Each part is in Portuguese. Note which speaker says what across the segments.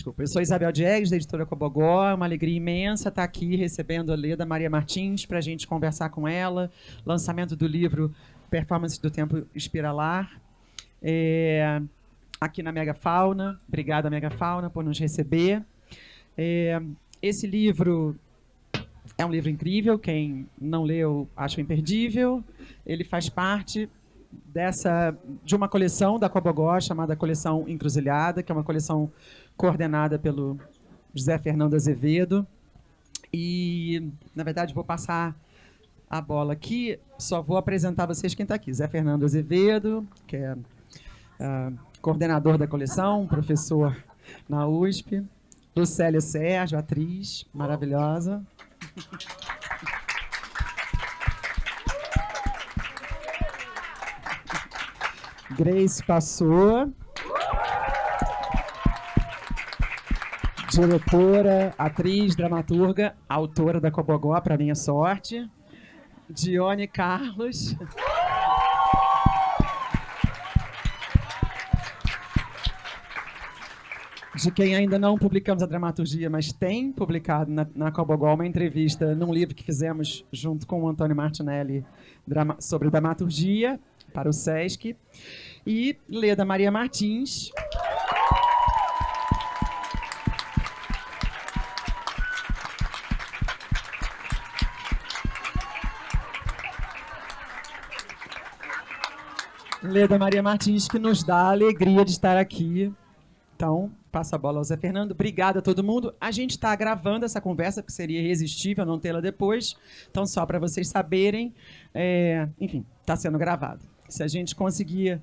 Speaker 1: desculpa. Eu sou Isabel Diegues, da Editora Cobogó. É uma alegria imensa estar aqui recebendo a Leda Maria Martins para a gente conversar com ela. Lançamento do livro Performance do Tempo Espiralar. Aqui na Megafauna. Obrigada, Megafauna, por nos receber. Esse livro é um livro incrível. Quem não leu, acho imperdível. Ele faz parte de uma coleção da Cobogó chamada Coleção Encruzilhada, que é uma coleção coordenada pelo José Fernando Azevedo. E, na verdade, vou passar a bola aqui, só vou apresentar a vocês quem está aqui. Zé Fernando Azevedo, que é coordenador da coleção, professor na USP. Lucélia Sérgio, atriz maravilhosa. Grace Passou, diretora, atriz, dramaturga, autora da Cobogó, para minha sorte. Dione Carlos. De quem ainda não publicamos a dramaturgia, mas tem publicado na Cobogó uma entrevista num livro que fizemos junto com o Antônio Martinelli sobre dramaturgia para o Sesc. E Leda Maria Martins. Leda Maria Martins, que nos dá a alegria de estar aqui. Então, passa a bola ao Zé Fernando. Obrigada a todo mundo. A gente está gravando essa conversa, porque seria irresistível não tê-la depois. Então, só para vocês saberem, enfim, está sendo gravado. Se a gente conseguir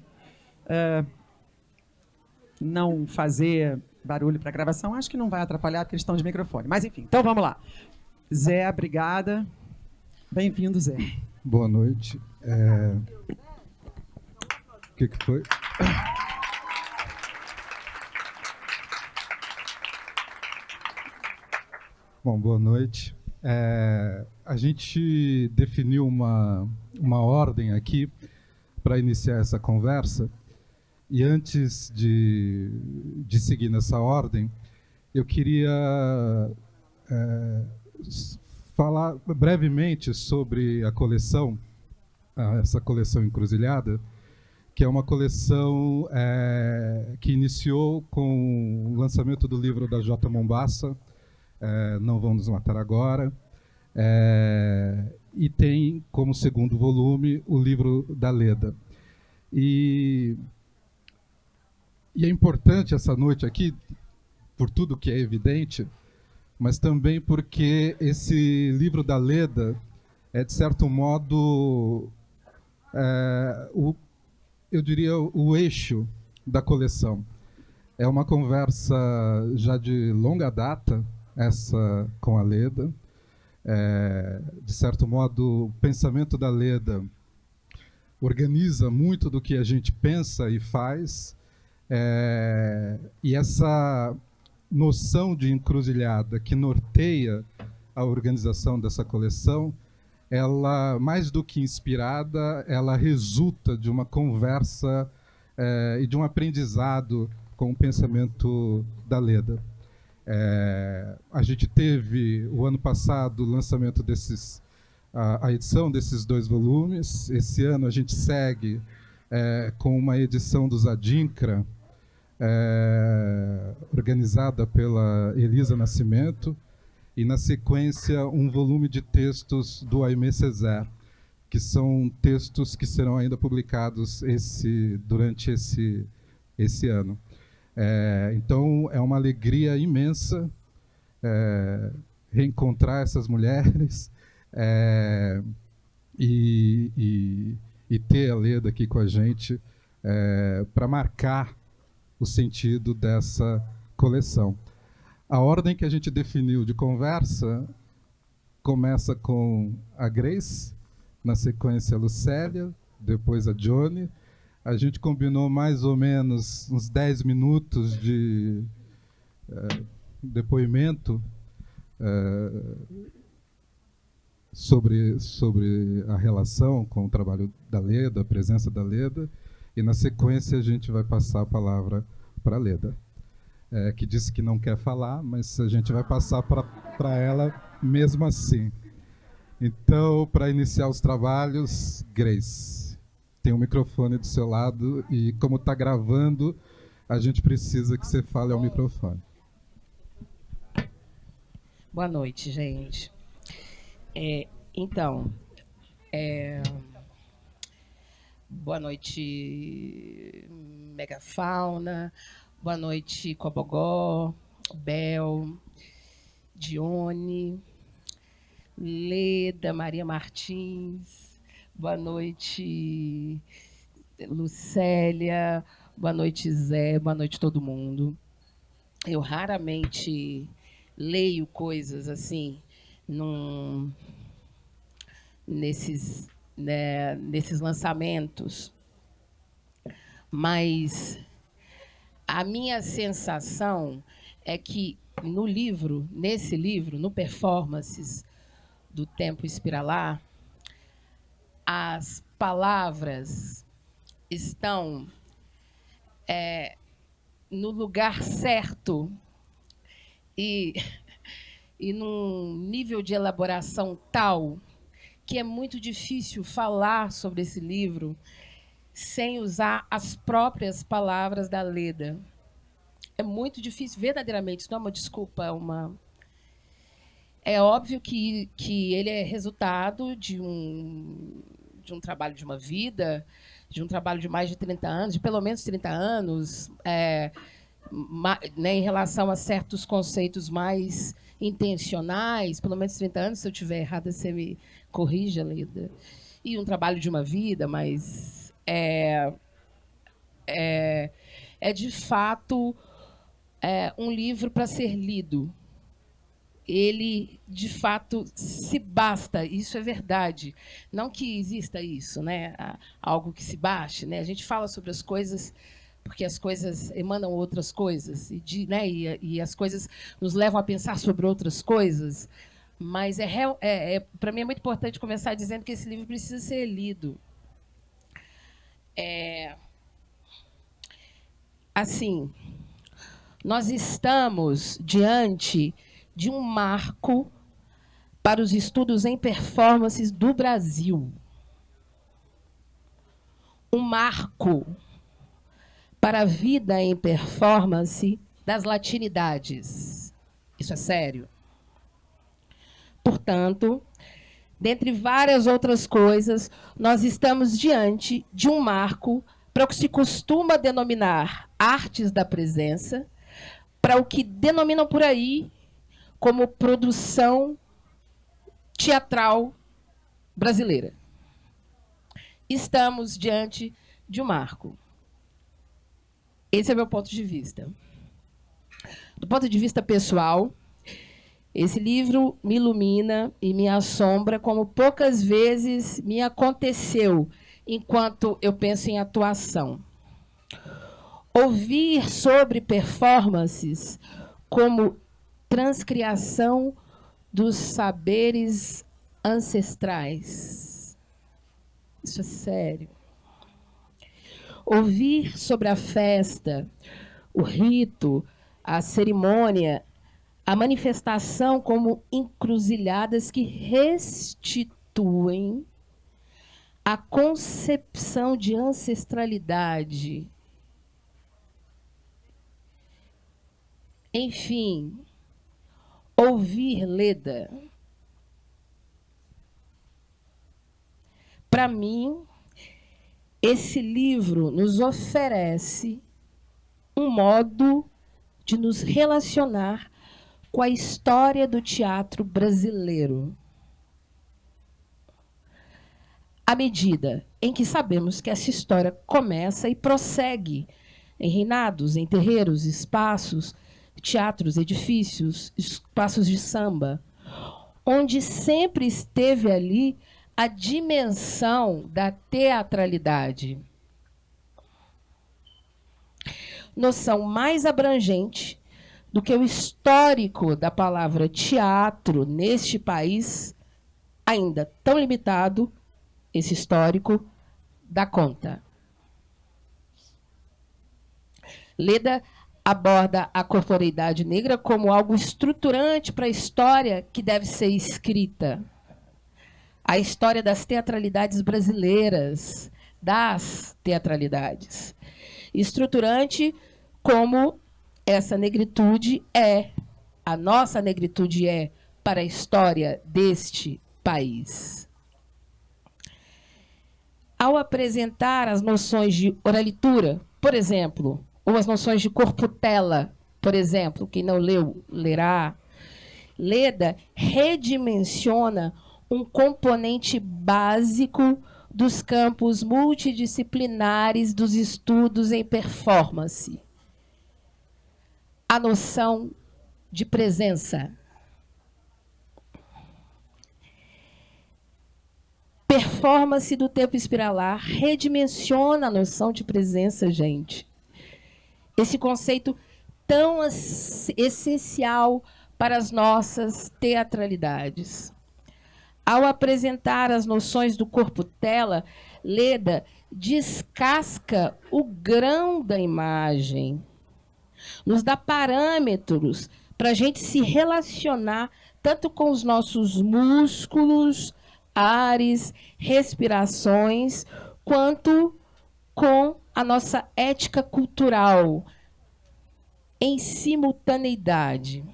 Speaker 1: não fazer barulho para a gravação, acho que não vai atrapalhar a questão de microfone. Mas, enfim, então vamos lá. Zé, obrigada. Bem-vindo, Zé.
Speaker 2: Boa noite. O que foi? Bom, boa noite. A gente definiu uma ordem aqui para iniciar essa conversa. E antes de seguir nessa ordem, eu queria falar brevemente sobre a coleção, essa coleção Encruzilhada, que é uma coleção que iniciou com o lançamento do livro da J. Mombassa, Não Vão Nos Matar Agora, e tem como segundo volume o livro da Leda. E é importante essa noite aqui, por tudo que é evidente, mas também porque esse livro da Leda é, de certo modo, eu diria, o eixo da coleção. É uma conversa já de longa data, essa com a Leda. De certo modo, o pensamento da Leda organiza muito do que a gente pensa e faz, e essa noção de encruzilhada que norteia a organização dessa coleção, ela, mais do que inspirada, ela resulta de uma conversa e de um aprendizado com o pensamento da Leda. A gente teve, o ano passado, o lançamento a edição desses 2 volumes. Esse ano a gente segue com uma edição do Zadinkra, organizada pela Elisa Nascimento, e, na sequência, um volume de textos do Aimé Césaire, que são textos que serão ainda publicados durante esse ano. Então, é uma alegria imensa reencontrar essas mulheres e ter a Leda aqui com a gente para marcar o sentido dessa coleção. A ordem que a gente definiu de conversa começa com a Grace, na sequência a Lucélia, depois a Dione. A gente combinou mais ou menos uns 10 minutos de depoimento sobre a relação com o trabalho da Leda, a presença da Leda, e na sequência a gente vai passar a palavra para a Leda. que disse que não quer falar, mas a gente vai passar para ela mesmo assim. Então, para iniciar os trabalhos, Grace, tem um microfone do seu lado e, como está gravando, a gente precisa que você fale ao microfone.
Speaker 3: Boa noite, gente. Então, boa noite, Megafauna, boa noite, Cobogó, Bel, Dione, Leda, Maria Martins, boa noite, Lucélia, boa noite, Zé, boa noite, todo mundo. Eu raramente leio coisas assim, nesses lançamentos, mas a minha sensação é que nesse livro, no Performances do Tempo Espiralar, as palavras estão no lugar certo e num nível de elaboração tal que é muito difícil falar sobre esse livro sem usar as próprias palavras da Leda. É muito difícil, verdadeiramente, isso não é uma desculpa, é óbvio que ele é resultado de um trabalho de uma vida, de um trabalho de mais de 30 anos, de pelo menos 30 anos, em relação a certos conceitos mais intencionais, pelo menos 30 anos, se eu estiver errada, você me corrija, Leda. E um trabalho de uma vida, mas é de fato um livro para ser lido. Ele, de fato, se basta, isso é verdade. Não que exista isso, né? Algo que se baste. Né? A gente fala sobre as coisas porque as coisas emanam outras coisas, e as coisas nos levam a pensar sobre outras coisas. Mas, para mim, é muito importante começar dizendo que esse livro precisa ser lido. Assim, nós estamos diante de um marco para os estudos em performances do Brasil. Um marco para a vida em performance das latinidades. Isso é sério. Portanto, dentre várias outras coisas, nós estamos diante de um marco para o que se costuma denominar artes da presença, para o que denominam por aí como produção teatral brasileira. Estamos diante de um marco. Esse é o meu ponto de vista. Do ponto de vista pessoal, esse livro me ilumina e me assombra como poucas vezes me aconteceu enquanto eu penso em atuação. Ouvir sobre performances como transcriação dos saberes ancestrais. Isso é sério. Ouvir sobre a festa, o rito, a cerimônia, a manifestação como encruzilhadas que restituem a concepção de ancestralidade. Enfim, ouvir Leda, para mim, esse livro nos oferece um modo de nos relacionar com a história do teatro brasileiro. À medida em que sabemos que essa história começa e prossegue em reinados, em terreiros, espaços, teatros, edifícios, espaços de samba, onde sempre esteve ali a dimensão da teatralidade. Noção mais abrangente do que o histórico da palavra teatro neste país, ainda tão limitado, esse histórico, dá conta. Leda aborda a corporeidade negra como algo estruturante para a história que deve ser escrita. A história das teatralidades brasileiras, das teatralidades. Estruturante como essa negritude é, a nossa negritude é para a história deste país. Ao apresentar as noções de oralitura, por exemplo, ou as noções de corpo-tela, por exemplo, quem não leu, lerá, Leda redimensiona um componente básico dos campos multidisciplinares dos estudos em performance. A noção de presença. Performance do tempo espiralar redimensiona a noção de presença, gente. Esse conceito tão essencial para as nossas teatralidades. Ao apresentar as noções do corpo-tela, Leda descasca o grão da imagem, nos dá parâmetros para a gente se relacionar tanto com os nossos músculos, ares, respirações, quanto com a nossa ética cultural em simultaneidade.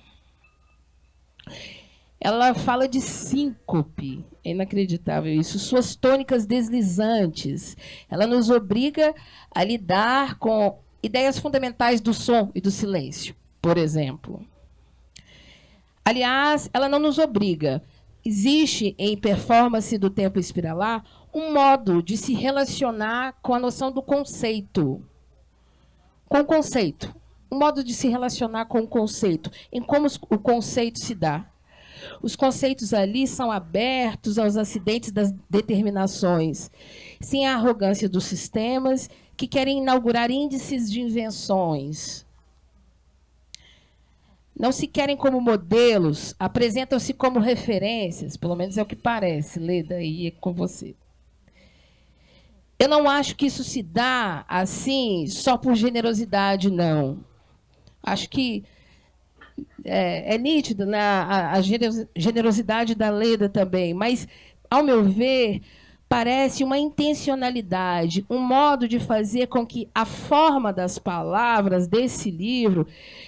Speaker 3: Ela fala de síncope, é inacreditável isso, suas tônicas deslizantes. Ela nos obriga a lidar com ideias fundamentais do som e do silêncio, por exemplo. Aliás, ela não nos obriga. Existe em performance do tempo espiralar um modo de se relacionar com a noção do conceito. Com o conceito. Um modo de se relacionar com o conceito, em como o conceito se dá. Os conceitos ali são abertos aos acidentes das determinações, sem a arrogância dos sistemas que querem inaugurar índices de invenções. Não se querem como modelos, apresentam-se como referências, pelo menos é o que parece, Leda, aí é com você. Eu não acho que isso se dá assim só por generosidade, não. Acho que é nítido, né, a generosidade da Leda também, mas, ao meu ver, parece uma intencionalidade, um modo de fazer com que a forma das palavras desse livro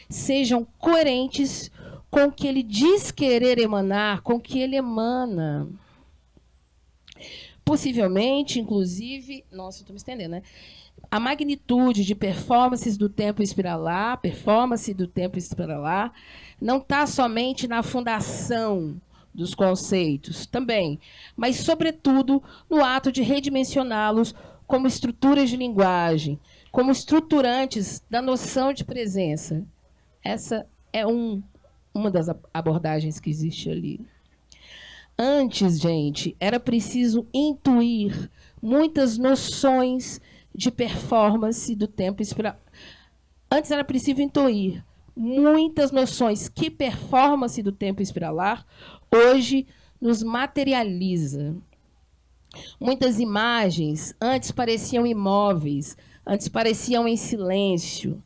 Speaker 3: sejam coerentes com o que ele diz querer emanar, com o que ele emana. Possivelmente, inclusive, nossa, estou me estendendo, né? A magnitude de performances do tempo espiralar, performance do tempo espiralar, não está somente na fundação dos conceitos, também, mas, sobretudo, no ato de redimensioná-los como estruturas de linguagem, como estruturantes da noção de presença. Essa é uma das abordagens que existe ali. Antes, gente, era preciso intuir muitas noções de performance do tempo espiralar. Antes era preciso intuir muitas noções que performance do tempo espiralar hoje nos materializa. Muitas imagens antes pareciam imóveis, antes pareciam em silêncio.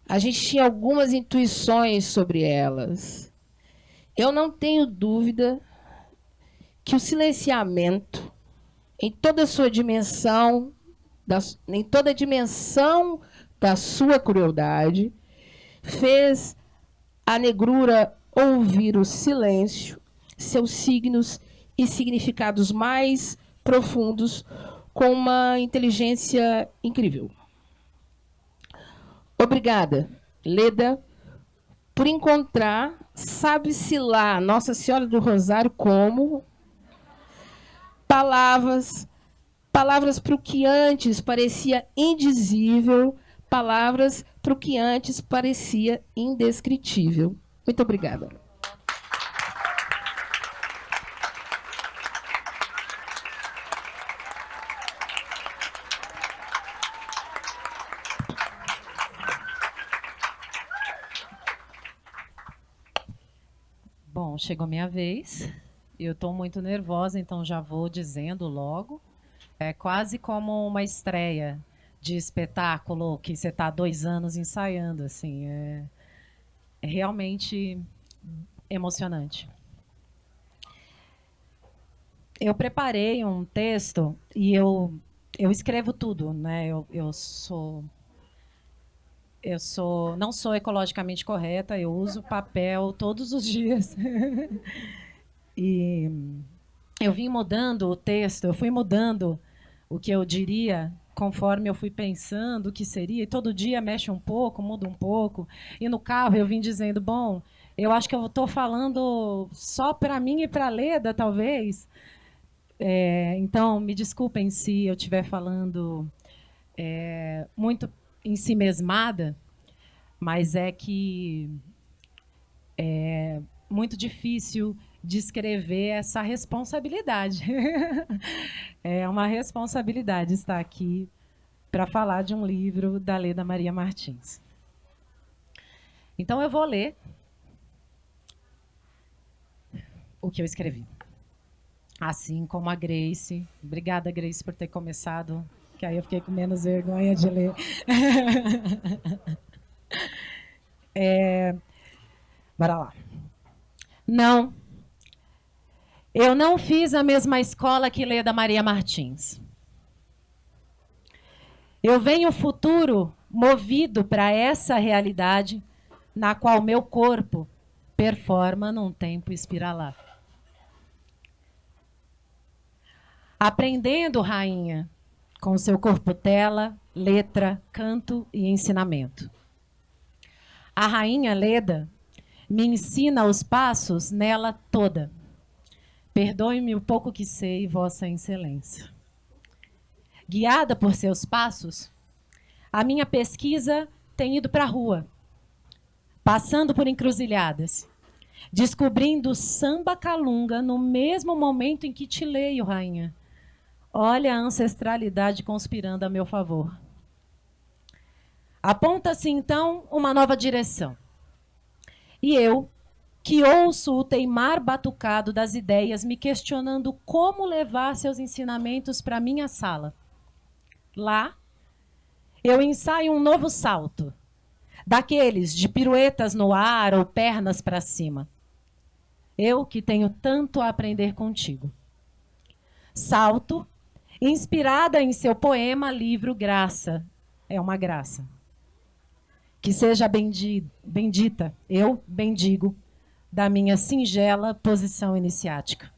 Speaker 3: A gente tinha algumas intuições sobre elas. Eu não tenho dúvida que o silenciamento, em toda a sua dimensão, em toda a dimensão da sua crueldade, fez a negrura ouvir o silêncio, seus signos e significados mais profundos, com uma inteligência incrível. Obrigada, Leda, por encontrar, sabe-se lá, Nossa Senhora do Rosário, como palavras para o que antes parecia indizível, palavras para o que antes parecia indescritível. Muito obrigada.
Speaker 4: Bom, chegou minha vez. Eu estou muito nervosa, então já vou dizendo logo. É quase como uma estreia de espetáculo que você está 2 anos ensaiando, assim, é realmente emocionante. Eu preparei um texto e eu escrevo tudo, né? Não sou ecologicamente correta, eu uso papel todos os dias. E eu vim mudando o texto, eu fui mudando o que eu diria conforme eu fui pensando o que seria, e todo dia mexe um pouco, muda um pouco. E no carro eu vim dizendo, bom, eu acho que eu estou falando só para mim e para a Leda, talvez. Então, me desculpem se eu estiver falando muito ensimesmada, mas é que é muito difícil descrever essa responsabilidade. É uma responsabilidade estar aqui para falar de um livro da Leda Maria Martins. Então, eu vou ler o que eu escrevi. Assim como a Grace. Obrigada, Grace, por ter começado, que aí eu fiquei com menos vergonha de ler. Bora lá. Não. Eu não fiz a mesma escola que Leda Maria Martins. Eu venho futuro movido para essa realidade na qual meu corpo performa num tempo espiralar. Aprendendo, rainha, com seu corpo tela, letra, canto e ensinamento. A rainha Leda me ensina os passos nela toda. Perdoe-me o pouco que sei, vossa excelência. Guiada por seus passos, a minha pesquisa tem ido para a rua, passando por encruzilhadas, descobrindo samba calunga no mesmo momento em que te leio, rainha. Olha a ancestralidade conspirando a meu favor. Aponta-se, então, uma nova direção. E eu, que ouço o teimar batucado das ideias, me questionando como levar seus ensinamentos para minha sala. Lá, eu ensaio um novo salto, daqueles de piruetas no ar ou pernas para cima. Eu que tenho tanto a aprender contigo. Salto, inspirada em seu poema livro Graça. É uma graça. Que seja bendita, eu bendigo, da minha singela posição iniciática.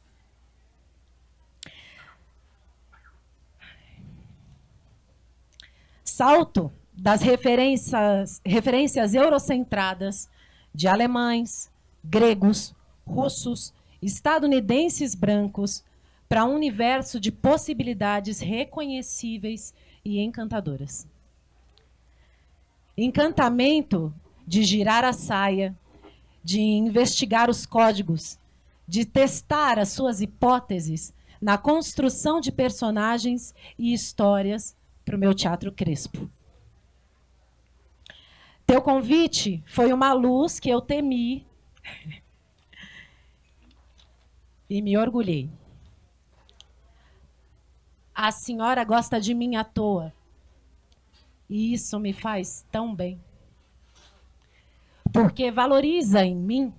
Speaker 4: Salto das referências eurocentradas de alemães, gregos, russos, estadunidenses brancos para um universo de possibilidades reconhecíveis e encantadoras. Encantamento de girar a saia, de investigar os códigos, de testar as suas hipóteses na construção de personagens e histórias para o meu teatro crespo. Teu convite foi uma luz que eu temi e me orgulhei. A senhora gosta de mim à toa. E isso me faz tão bem. Porque valoriza em mim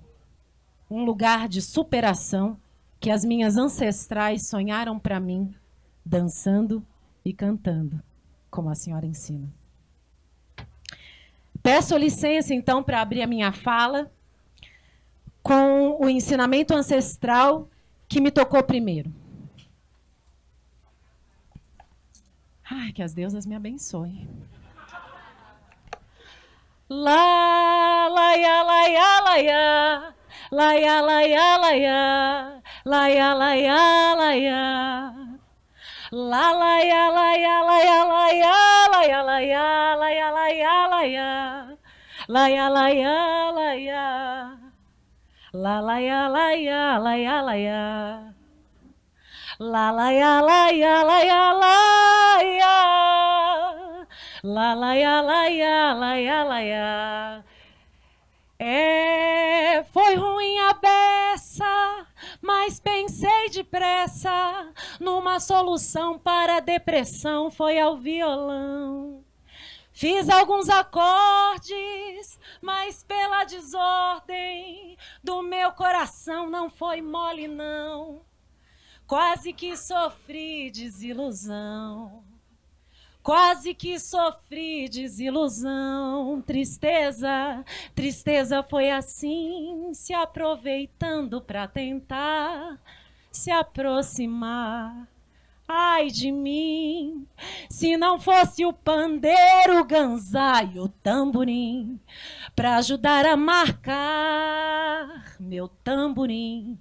Speaker 4: um lugar de superação que as minhas ancestrais sonharam para mim, dançando e cantando, como a senhora ensina. Peço licença, então, para abrir a minha fala com o ensinamento ancestral que me tocou primeiro. Ai, que as deusas me abençoem. Lá, lá, ya, lá, ya, lá, ya. Lá, ya, lá, ya, lá, ya. Lá, ya, lá, ya, lá, ya. Lá, lá, ya, lá, ya, lá, ya, lá, ya. Lá, ya, lá, ya, lá, ya, lá, ya, lá, ya. Lá, ya, lá, ya, lá, ya. Lá, lá, ya, lá, ya, lá, ya, lá, ya. Lá, lá, ya, lá, ya, lá, ya, lá, ya. Lá, lá, ya, lá, ya, lá, ya, lá, ya. Foi ruim a beça, mas pensei depressa numa solução para a depressão, foi ao violão. Fiz alguns acordes, mas pela desordem do meu coração não foi mole, não. Quase que sofri desilusão. Quase que sofri desilusão. Tristeza, tristeza foi assim, se aproveitando para tentar se aproximar. Ai de mim, se não fosse o pandeiro, o ganzá e o tamborim para ajudar a marcar, meu tamborim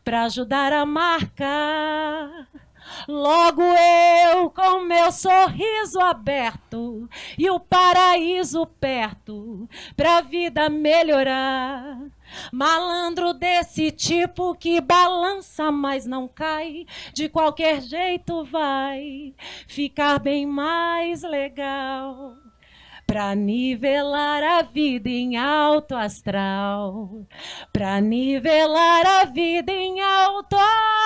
Speaker 4: para ajudar a marcar. Logo eu, com meu sorriso aberto e o paraíso perto, pra vida melhorar. Malandro desse tipo que balança, mas não cai, de qualquer jeito vai ficar bem mais legal. Pra nivelar a vida em alto astral, pra nivelar a vida em alto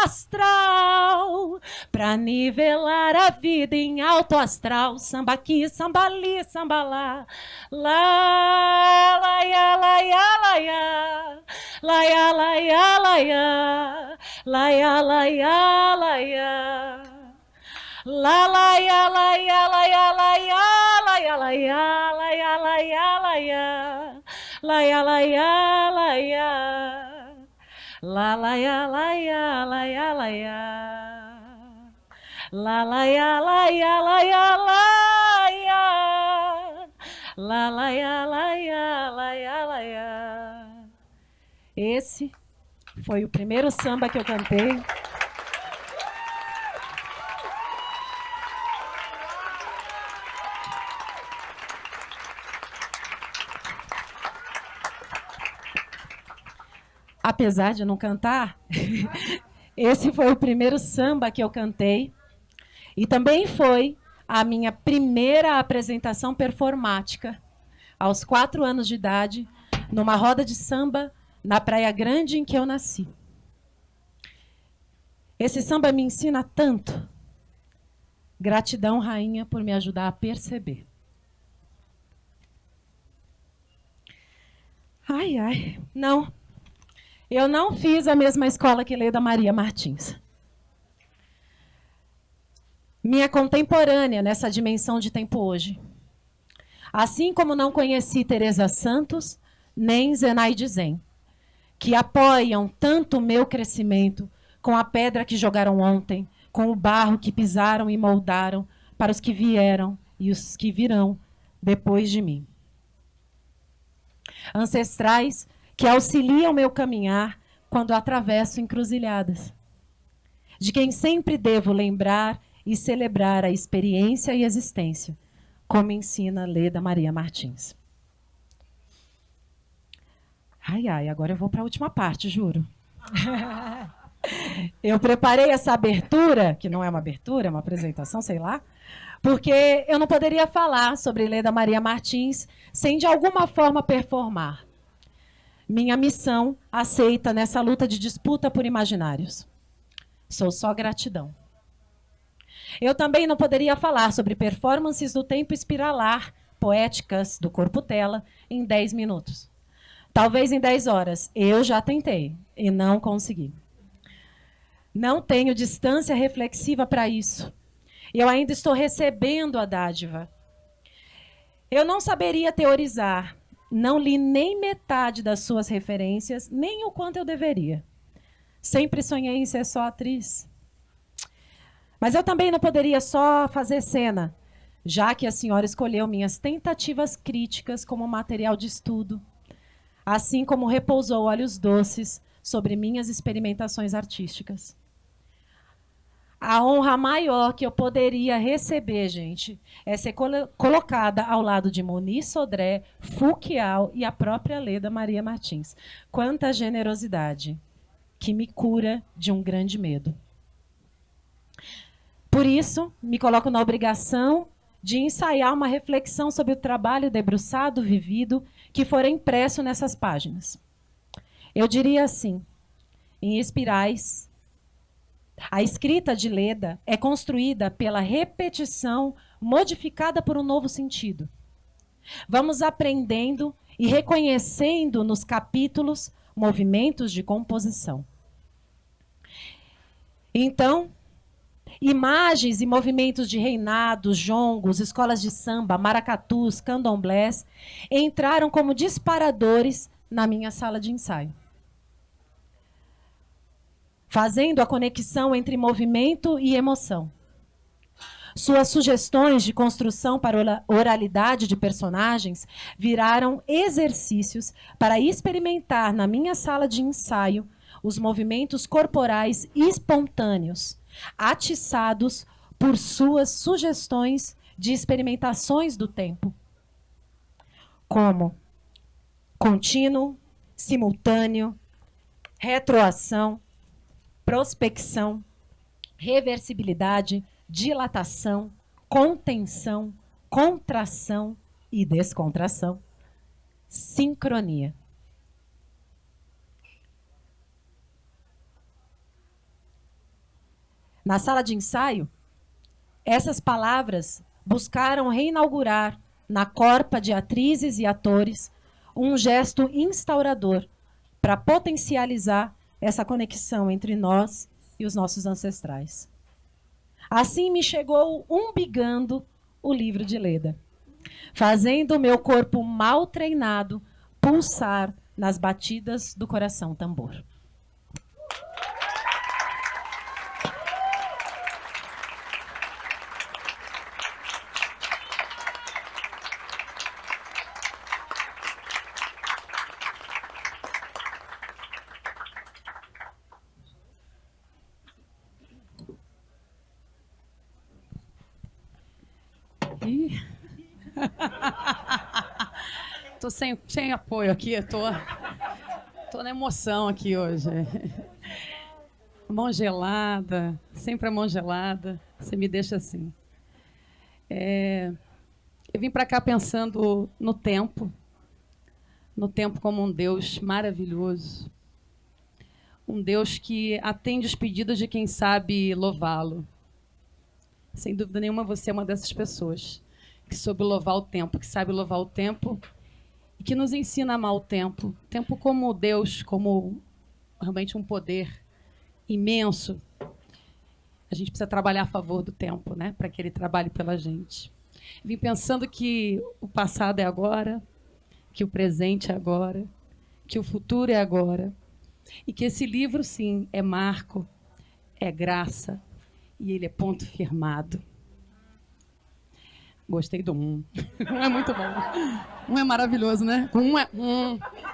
Speaker 4: astral, pra nivelar a vida em alto astral. Samba aqui, samba ali, samba lá, lá, laia, laia, laia, laia, laia, laia, laia, laia, laia. La la ya la ya la ya la ya la ya la ya la ya la ya la ya la ya la ya la ya la la ya la ya la ya la ya la la ya la ya la ya la ya la la ya la ya la ya la ya. Esse foi o primeiro samba que eu cantei. Apesar de não cantar, esse foi o primeiro samba que eu cantei e também foi a minha primeira apresentação performática, aos 4 anos de idade, numa roda de samba na Praia Grande em que eu nasci. Esse samba me ensina tanto. Gratidão, rainha, por me ajudar a perceber. Ai, ai, não. Eu não fiz a mesma escola que Leda Maria Martins. Minha contemporânea nessa dimensão de tempo hoje. Assim como não conheci Teresa Santos, nem Zenaide Zen, que apoiam tanto o meu crescimento com a pedra que jogaram ontem, com o barro que pisaram e moldaram para os que vieram e os que virão depois de mim. Ancestrais que auxiliam o meu caminhar quando atravesso encruzilhadas. De quem sempre devo lembrar e celebrar a experiência e existência, como ensina Leda Maria Martins. Ai, ai, agora eu vou para a última parte, juro. Eu preparei essa abertura, que não é uma abertura, é uma apresentação, sei lá, porque eu não poderia falar sobre Leda Maria Martins sem, de alguma forma, performar minha missão aceita nessa luta de disputa por imaginários. Sou só gratidão. Eu também não poderia falar sobre performances do tempo espiralar, poéticas do corpo-tela, em 10 minutos. Talvez em 10 horas. Eu já tentei e não consegui. Não tenho distância reflexiva para isso. Eu ainda estou recebendo a dádiva. Eu não saberia teorizar. Não li nem metade das suas referências, nem o quanto eu deveria. Sempre sonhei em ser só atriz. Mas eu também não poderia só fazer cena, já que a senhora escolheu minhas tentativas críticas como material de estudo, assim como repousou olhos doces sobre minhas experimentações artísticas. A honra maior que eu poderia receber, gente, é ser colocada ao lado de Moni Sodré, Fouquial e a própria Leda Maria Martins. Quanta generosidade que me cura de um grande medo. Por isso, me coloco na obrigação de ensaiar uma reflexão sobre o trabalho debruçado, vivido, que fora impresso nessas páginas. Eu diria assim, em espirais, a escrita de Leda é construída pela repetição modificada por um novo sentido. Vamos aprendendo e reconhecendo nos capítulos movimentos de composição. Então, imagens e movimentos de reinados, jongos, escolas de samba, maracatus, candomblés entraram como disparadores na minha sala de ensaio, fazendo a conexão entre movimento e emoção. Suas sugestões de construção para oralidade de personagens viraram exercícios para experimentar na minha sala de ensaio os movimentos corporais espontâneos, atiçados por suas sugestões de experimentações do tempo, como contínuo, simultâneo, retroação, prospecção, reversibilidade, dilatação, contenção, contração e descontração, sincronia. Na sala de ensaio, essas palavras buscaram reinaugurar na corpa de atrizes e atores um gesto instaurador para potencializar essa conexão entre nós e os nossos ancestrais. Assim me chegou umbigando o livro de Leda, fazendo o meu corpo mal treinado pulsar nas batidas do coração tambor.
Speaker 5: Tô sem apoio aqui, tô na emoção aqui hoje. Mão gelada, sempre a mão gelada, você me deixa assim. Eu vim para cá pensando no tempo como um Deus maravilhoso, um Deus que atende os pedidos de quem sabe louvá-lo. Sem dúvida nenhuma, você é uma dessas pessoas que soube louvar o tempo, que sabe louvar o tempo e que nos ensina a amar o tempo. O tempo como Deus, como realmente um poder imenso. A gente precisa trabalhar a favor do tempo, né? Para que ele trabalhe pela gente. Vim pensando que o passado é agora, que o presente é agora, que o futuro é agora. E que esse livro, sim, é marco, é graça, e ele é ponto firmado. Gostei do Um é muito bom. Um é maravilhoso, né?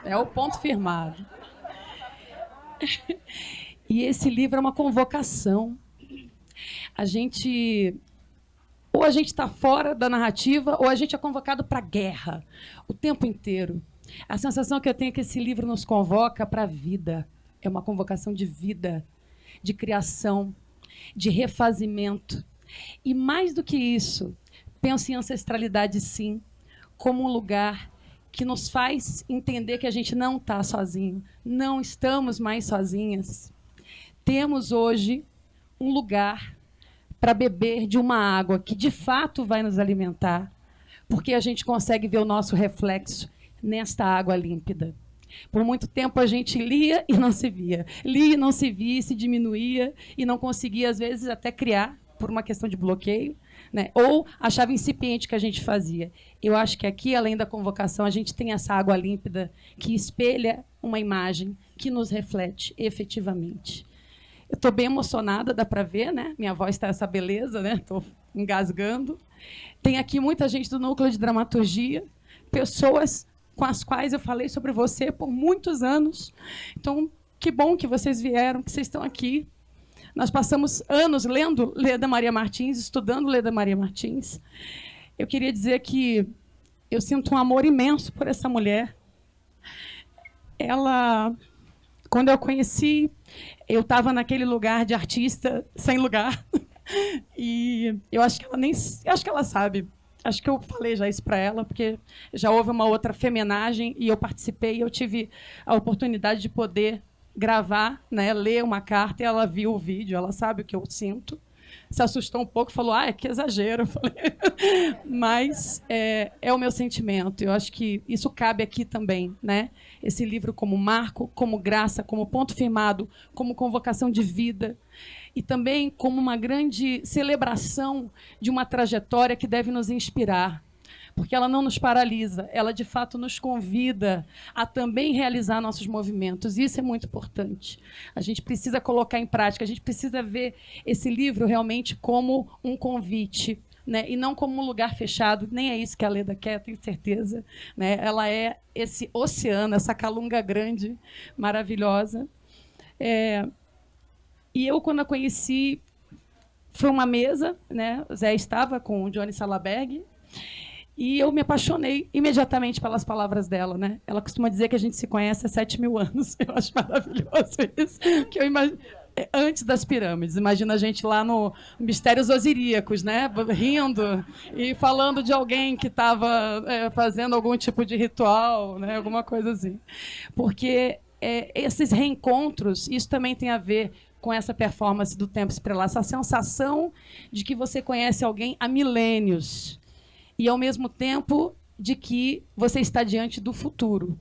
Speaker 5: É o ponto firmado. E esse livro é uma convocação. Ou a gente está fora da narrativa, ou a gente é convocado para a guerra o tempo inteiro. A sensação que eu tenho é que esse livro nos convoca para a vida. É uma convocação de vida, de criação, de refazimento. E mais do que isso, penso em ancestralidade, sim, como um lugar que nos faz entender que a gente não está sozinho, não estamos mais sozinhas. Temos hoje um lugar para beber de uma água que, de fato, vai nos alimentar, porque a gente consegue ver o nosso reflexo nesta água límpida. Por muito tempo a gente lia e não se via. Lia e não se via, se diminuía e não conseguia, às vezes, até criar, por uma questão de bloqueio, né? Ou achava incipiente o que a gente fazia. Eu acho que aqui, além da convocação, a gente tem essa água límpida que espelha uma imagem que nos reflete efetivamente. Eu estou bem emocionada, dá para ver, né? Minha voz está essa beleza, né? Estou engasgando. Tem aqui muita gente do Núcleo de Dramaturgia, pessoas com as quais eu falei sobre você por muitos anos. Então, que bom que vocês vieram, que vocês estão aqui. Nós passamos anos lendo Leda Maria Martins, estudando Leda Maria Martins. Eu queria dizer que eu sinto um amor imenso por essa mulher. Ela, quando eu a conheci, eu estava naquele lugar de artista sem lugar. E eu acho que ela acho que ela sabe. Acho que eu falei já isso para ela, porque já houve uma outra femenagem e eu participei, eu tive a oportunidade de poder gravar, né, ler uma carta, e ela viu o vídeo, ela sabe o que eu sinto, se assustou um pouco, falou, que exagero. Eu falei, mas é o meu sentimento. Eu acho que isso cabe aqui também, né? Esse livro como marco, como graça, como ponto firmado, como convocação de vida e também como uma grande celebração de uma trajetória que deve nos inspirar, porque ela não nos paralisa, ela de fato nos convida a também realizar nossos movimentos. Isso é muito importante. A gente precisa colocar em prática, a gente precisa ver esse livro realmente como um convite, né? E não como um lugar fechado. Nem é isso que a Leda quer, tenho certeza, né? Ela é esse oceano, essa calunga grande, maravilhosa. E eu, quando a conheci, foi uma mesa, né? O Zé estava com o Johnny Salaberg, e eu me apaixonei imediatamente pelas palavras dela, né? Ela costuma dizer que a gente se conhece há 7.000 anos. Eu acho maravilhoso isso. Que eu imagino, antes das pirâmides. Imagina a gente lá no Mistérios Osiríacos, né? Rindo e falando de alguém que estava fazendo algum tipo de ritual, né? Alguma coisa assim. Porque esses reencontros, isso também tem a ver com essa performance do Tempo Estrelado, essa sensação de que você conhece alguém há milênios e, ao mesmo tempo, de que você está diante do futuro.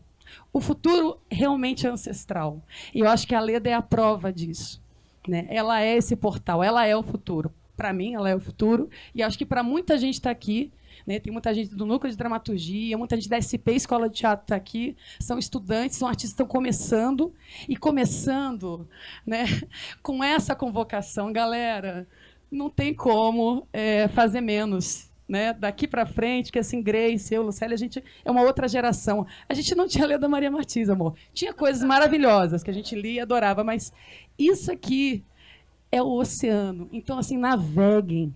Speaker 5: O futuro realmente é ancestral. E eu acho que a Leda é a prova disso, né? Ela é esse portal, ela é o futuro. Para mim, ela é o futuro. E acho que para muita gente está aqui, né? Tem muita gente do Núcleo de Dramaturgia, muita gente da SP Escola de Teatro está aqui, são estudantes, são artistas que estão começando, e começando, né, com essa convocação. Galera, não tem como fazer menos. Né? Daqui para frente, que assim, Grace, eu, Lucélia, a gente é uma outra geração. A gente não tinha Leda Maria Martins, amor. Tinha coisas maravilhosas que a gente lia e adorava, mas isso aqui é o oceano. Então, assim, naveguem,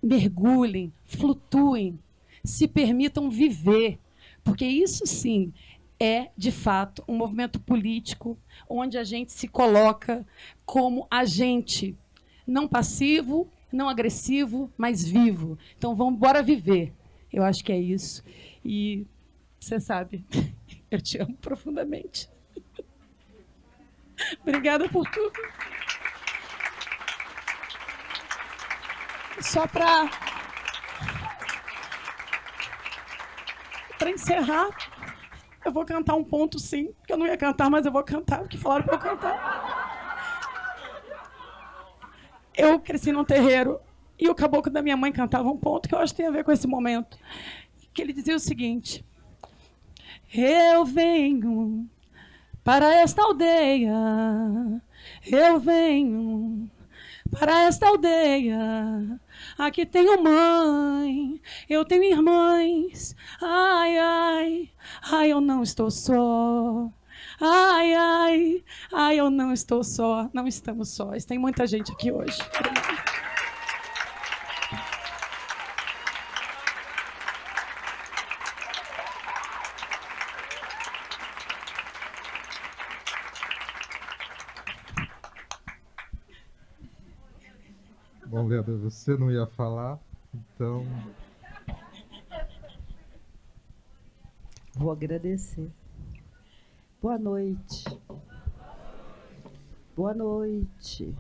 Speaker 5: mergulhem, flutuem, se permitam viver, porque isso sim é, de fato, um movimento político onde a gente se coloca como agente, não passivo, não agressivo, mas vivo. Então, vamos embora viver. Eu acho que é isso. E você sabe, eu te amo profundamente. Obrigada por tudo. Só para encerrar, eu vou cantar um ponto, sim, que eu não ia cantar, mas eu vou cantar, porque falaram para eu cantar. Eu cresci num terreiro e o caboclo da minha mãe cantava um ponto que eu acho que tem a ver com esse momento, que ele dizia o seguinte: eu venho para esta aldeia, eu venho para esta aldeia, aqui tenho mãe, eu tenho irmãs, ai, ai, ai, eu não estou só. Ai, ai, ai, eu não estou só. Não estamos sós. Tem muita gente aqui hoje.
Speaker 2: Bom, Leda, você não ia falar, então...
Speaker 6: Vou agradecer. Boa noite. Boa noite.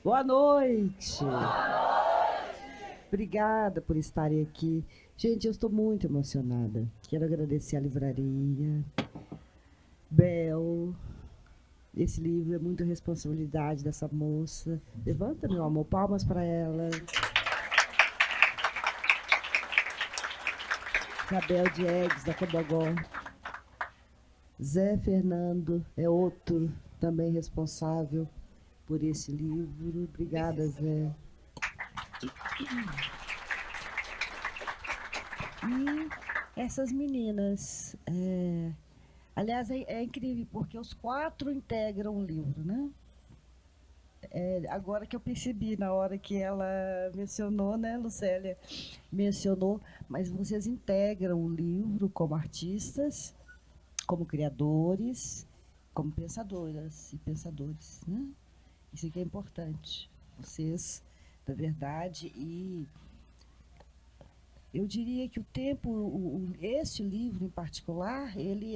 Speaker 6: Boa noite. Obrigada por estarem aqui. Gente, eu estou muito emocionada. Quero agradecer a livraria, Bel. Esse livro é muita responsabilidade dessa moça. Levanta, meu amor, palmas para ela. Isabel Diegues, da Cobogó. Zé Fernando é outro também responsável por esse livro. Obrigada, Zé. E essas meninas. Aliás, é incrível, porque os 4 integram o livro, né? Agora que eu percebi, na hora que ela mencionou, né, Lucélia mencionou, mas vocês integram o livro como artistas, como criadores, como pensadoras e pensadores, né? Isso aqui é importante. Vocês, na verdade, e eu diria que o tempo, esse livro em particular, ele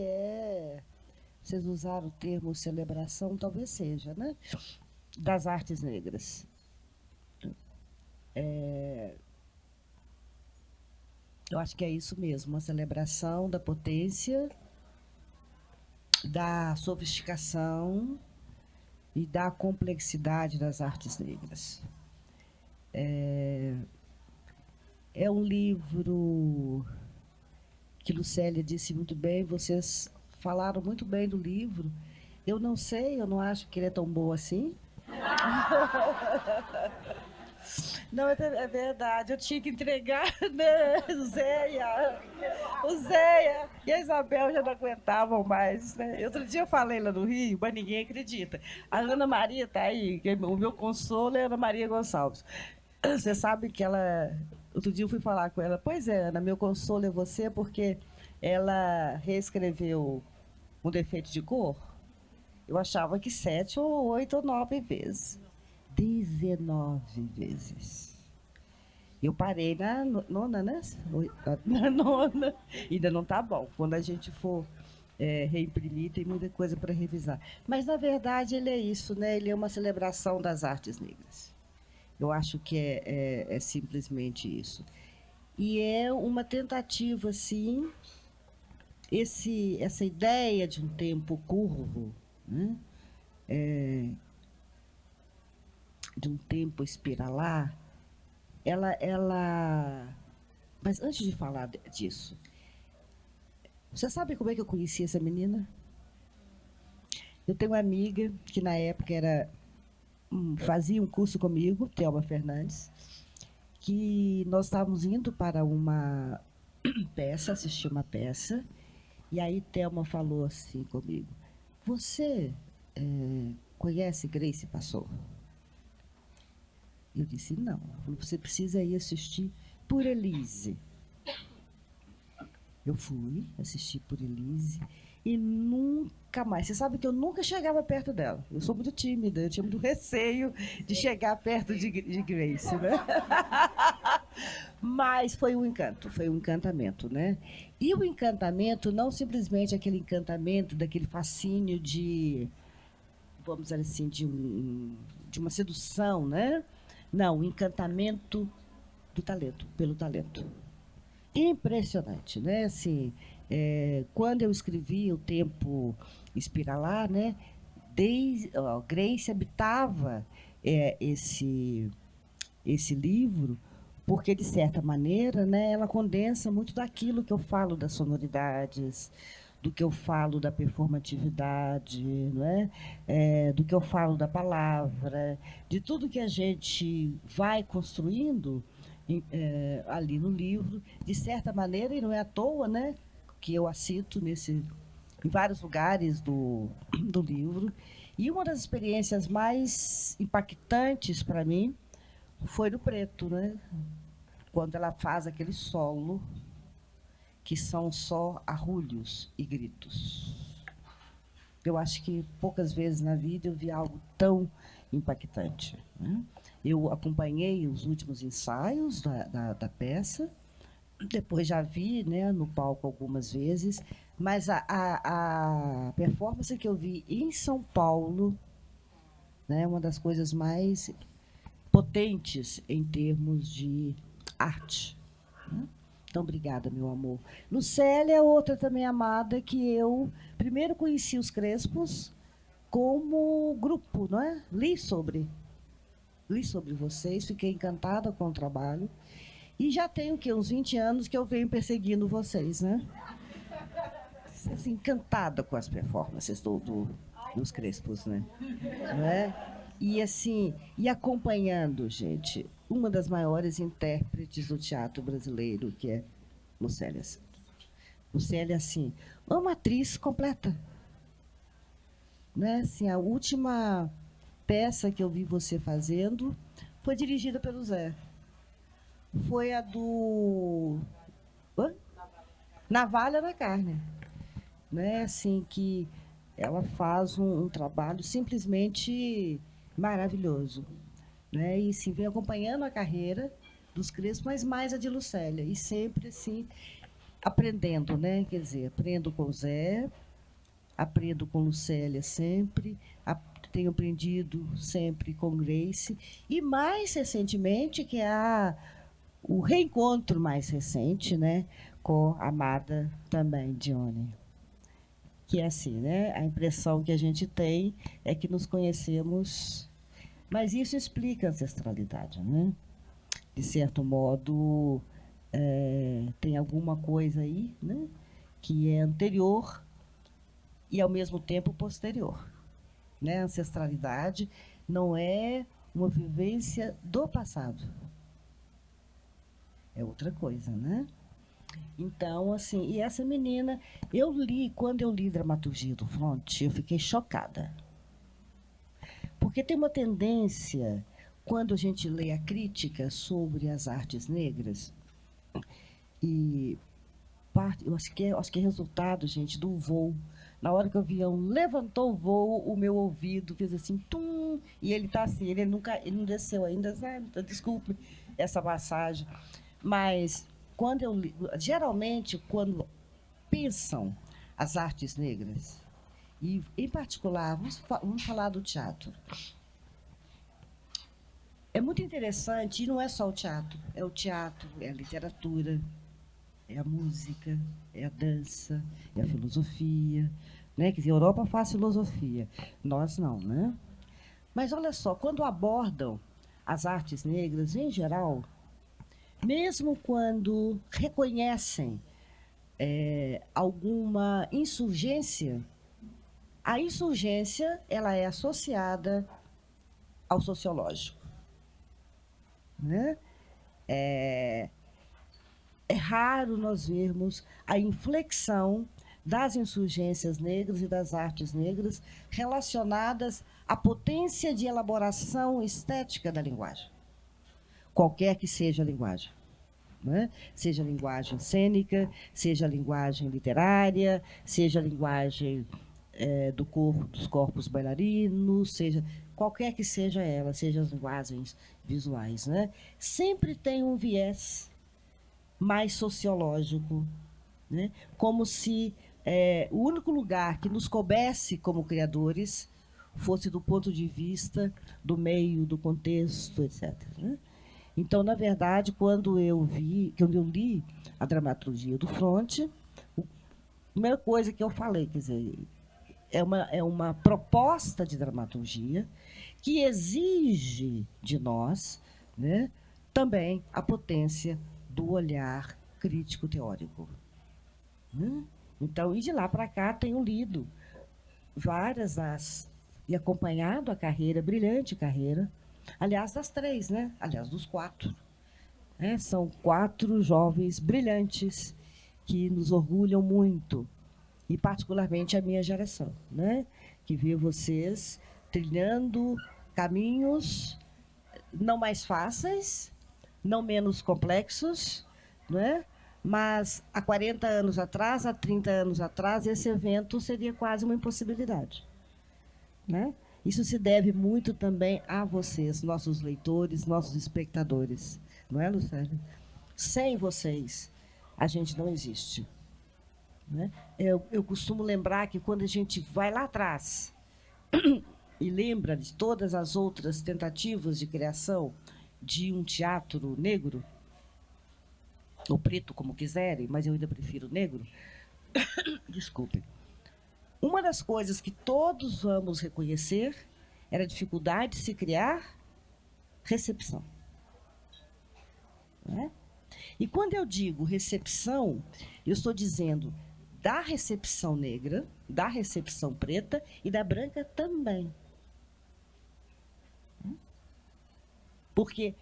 Speaker 6: vocês usaram o termo celebração, talvez seja, né? das artes negras. Eu acho que é isso mesmo, uma celebração da potência, da sofisticação e da complexidade das artes negras. É um livro que Lucélia disse muito bem, vocês falaram muito bem do livro. Eu não sei, eu não acho que ele é tão bom assim. Não, é verdade, eu tinha que entregar, né? O Zéia e a Isabel já não aguentavam mais, né? Outro dia eu falei lá no Rio, mas ninguém acredita. A Ana Maria está aí, o meu consolo é a Ana Maria Gonçalves. Você sabe que ela... Outro dia eu fui falar com ela, pois é, Ana, meu consolo é você, porque ela reescreveu Um Defeito de Cor. Eu achava que 7 ou 8 ou 9 vezes. 19 vezes. Eu parei na nona, né? Na nona. Ainda não está bom. Quando a gente for reimprimir, tem muita coisa para revisar. Mas, na verdade, ele é isso, né? Ele é uma celebração das artes negras. Eu acho que é simplesmente isso. E é uma tentativa, sim, essa ideia de um tempo curvo, né? De um tempo espiralar, Mas antes de falar disso, você sabe como é que eu conheci essa menina? Eu tenho uma amiga que, na época, fazia um curso comigo, Thelma Fernandes, que nós estávamos indo para uma peça, assistir uma peça, e aí Thelma falou assim comigo, você conhece Grace Passou? Eu disse, não. Ela falou, você precisa ir assistir Por Elise. Eu fui assistir Por Elise e nunca mais. Você sabe que eu nunca chegava perto dela. Eu sou muito tímida, eu tinha muito receio de chegar perto de Grace, né? Mas foi um encanto, foi um encantamento, né? E o encantamento, não simplesmente aquele encantamento, daquele fascínio de, vamos dizer assim, de uma sedução, né? Não, o encantamento do talento, pelo talento. Impressionante, né? Assim, quando eu escrevi O Tempo Espiralar, né? Grace habitava esse livro, porque, de certa maneira, né, ela condensa muito daquilo que eu falo das sonoridades, do que eu falo da performatividade, não é? Do que eu falo da palavra, de tudo que a gente vai construindo ali no livro, de certa maneira, e não é à toa, né, que eu a cito em vários lugares do livro. E uma das experiências mais impactantes para mim foi no Preto, né? Quando ela faz aquele solo, que são só arrulhos e gritos. Eu acho que poucas vezes na vida eu vi algo tão impactante, né? Eu acompanhei os últimos ensaios da peça, depois já vi, né, no palco algumas vezes, mas a performance que eu vi em São Paulo, né, uma das coisas mais potentes em termos de arte, né? Então, obrigada, meu amor. Lucélia é outra também amada, que eu primeiro conheci os Crespos como grupo, não é? Li sobre vocês, fiquei encantada com o trabalho. E já tenho o quê? Uns 20 anos que eu venho perseguindo vocês, né? Assim, encantada com as performances dos Crespos, né? Não é? E assim, e acompanhando, gente, uma das maiores intérpretes do teatro brasileiro, que é Lucélia. Lucélia, assim, uma atriz completa. Né? Assim, a última peça que eu vi você fazendo foi dirigida pelo Zé. Foi a do Navalha na Carne. Né? Assim, que ela faz um trabalho simplesmente maravilhoso. Né? E sim, vem acompanhando a carreira dos Crespos, mas mais a de Lucélia. E sempre assim, aprendendo, né? Quer dizer, aprendo com o Zé, aprendo com Lucélia sempre, tenho aprendido sempre com Grace, e mais recentemente, que é o reencontro mais recente, né, com a amada também, Dione. Que é assim, né? A impressão que a gente tem é que nos conhecemos, mas isso explica a ancestralidade, né? De certo modo, tem alguma coisa aí, né, que é anterior e, ao mesmo tempo, posterior. Né? A ancestralidade não é uma vivência do passado. É outra coisa, né? Então, assim, e essa menina, quando eu li Dramaturgia do Fronte, eu fiquei chocada. Porque tem uma tendência, quando a gente lê a crítica sobre as artes negras, e eu acho que é resultado, gente, do voo. Na hora que o avião levantou o voo, o meu ouvido fez assim, tum, e ele está assim, ele não desceu ainda, desculpe essa passagem. Mas quando eu li, geralmente, quando pensam as artes negras, e em particular, vamos falar do teatro. É muito interessante, e não é só o teatro, é a literatura, é a música, é a dança, é a filosofia, né? Quer dizer, a Europa faz filosofia, nós não, né? Mas olha só, quando abordam as artes negras em geral, mesmo quando reconhecem alguma insurgência, a insurgência ela é associada ao sociológico, né? É raro nós vermos a inflexão das insurgências negras e das artes negras relacionadas à potência de elaboração estética da linguagem, qualquer que seja a linguagem. Né? Seja a linguagem cênica, seja a linguagem literária, seja a linguagem dos corpos bailarinos, seja qualquer que seja ela, seja as linguagens visuais. Né? Sempre tem um viés mais sociológico, né? Como se o único lugar que nos coubesse como criadores fosse do ponto de vista do meio, do contexto, etc. Né? Então, na verdade, quando eu li a Dramaturgia do Fronte, a primeira coisa que eu falei, quer dizer, é uma proposta de dramaturgia que exige de nós, né, também a potência do olhar crítico teórico. Então, e de lá para cá tenho lido e acompanhado a carreira, brilhante carreira, aliás, das 3, né? Aliás, dos 4. Né? São 4 jovens brilhantes que nos orgulham muito, e particularmente a minha geração, né? Que vê vocês trilhando caminhos não mais fáceis, não menos complexos, não é? Mas há 40 anos atrás, há 30 anos atrás, esse evento seria quase uma impossibilidade. Né? Isso se deve muito também a vocês, nossos leitores, nossos espectadores. Não é, Lucélia? Sem vocês, a gente não existe. Né? Eu costumo lembrar que quando a gente vai lá atrás e lembra de todas as outras tentativas de criação de um teatro negro, ou preto, como quiserem, mas eu ainda prefiro negro, desculpem. Uma das coisas que todos vamos reconhecer era a dificuldade de se criar recepção. Né? E quando eu digo recepção, eu estou dizendo da recepção negra, da recepção preta e da branca também. Porque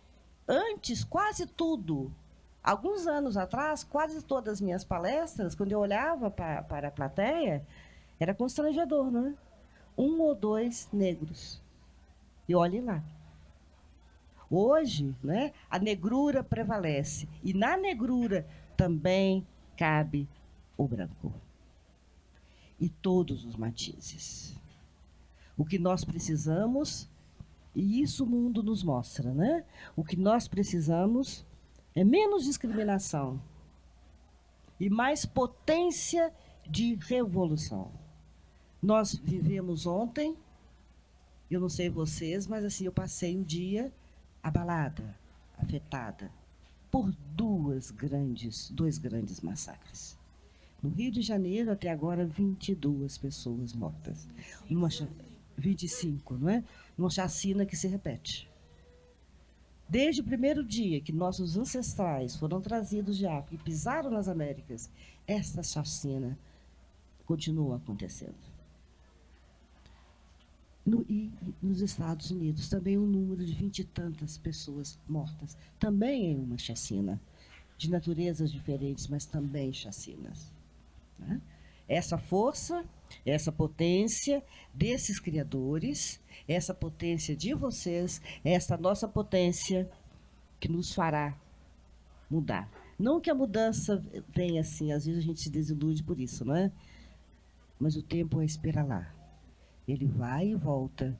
Speaker 6: antes, quase tudo, alguns anos atrás, quase todas as minhas palestras, quando eu olhava para a plateia, era constrangedor, não é? 1 ou 2 negros. E olhem lá. Hoje, né, a negrura prevalece. E na negrura também cabe o branco. E todos os matizes. O que nós precisamos, e isso o mundo nos mostra, né? O que nós precisamos é menos discriminação e mais potência de revolução. Nós vivemos ontem Eu não sei vocês, mas assim, eu passei o dia abalada, afetada por dois grandes massacres. No Rio de Janeiro, até agora, 22 pessoas mortas. 25, não é? Numa chacina que se repete. Desde o primeiro dia que nossos ancestrais foram trazidos de África e pisaram nas Américas, esta chacina continua acontecendo. E nos Estados Unidos, também um número de 20 e tantas pessoas mortas. Também é uma chacina, de naturezas diferentes, mas também chacinas. Né? Essa força, essa potência desses criadores, essa potência de vocês, essa nossa potência que nos fará mudar. Não que a mudança venha assim, às vezes a gente se desilude por isso, não é? Mas o tempo é esperar lá. Ele vai e volta.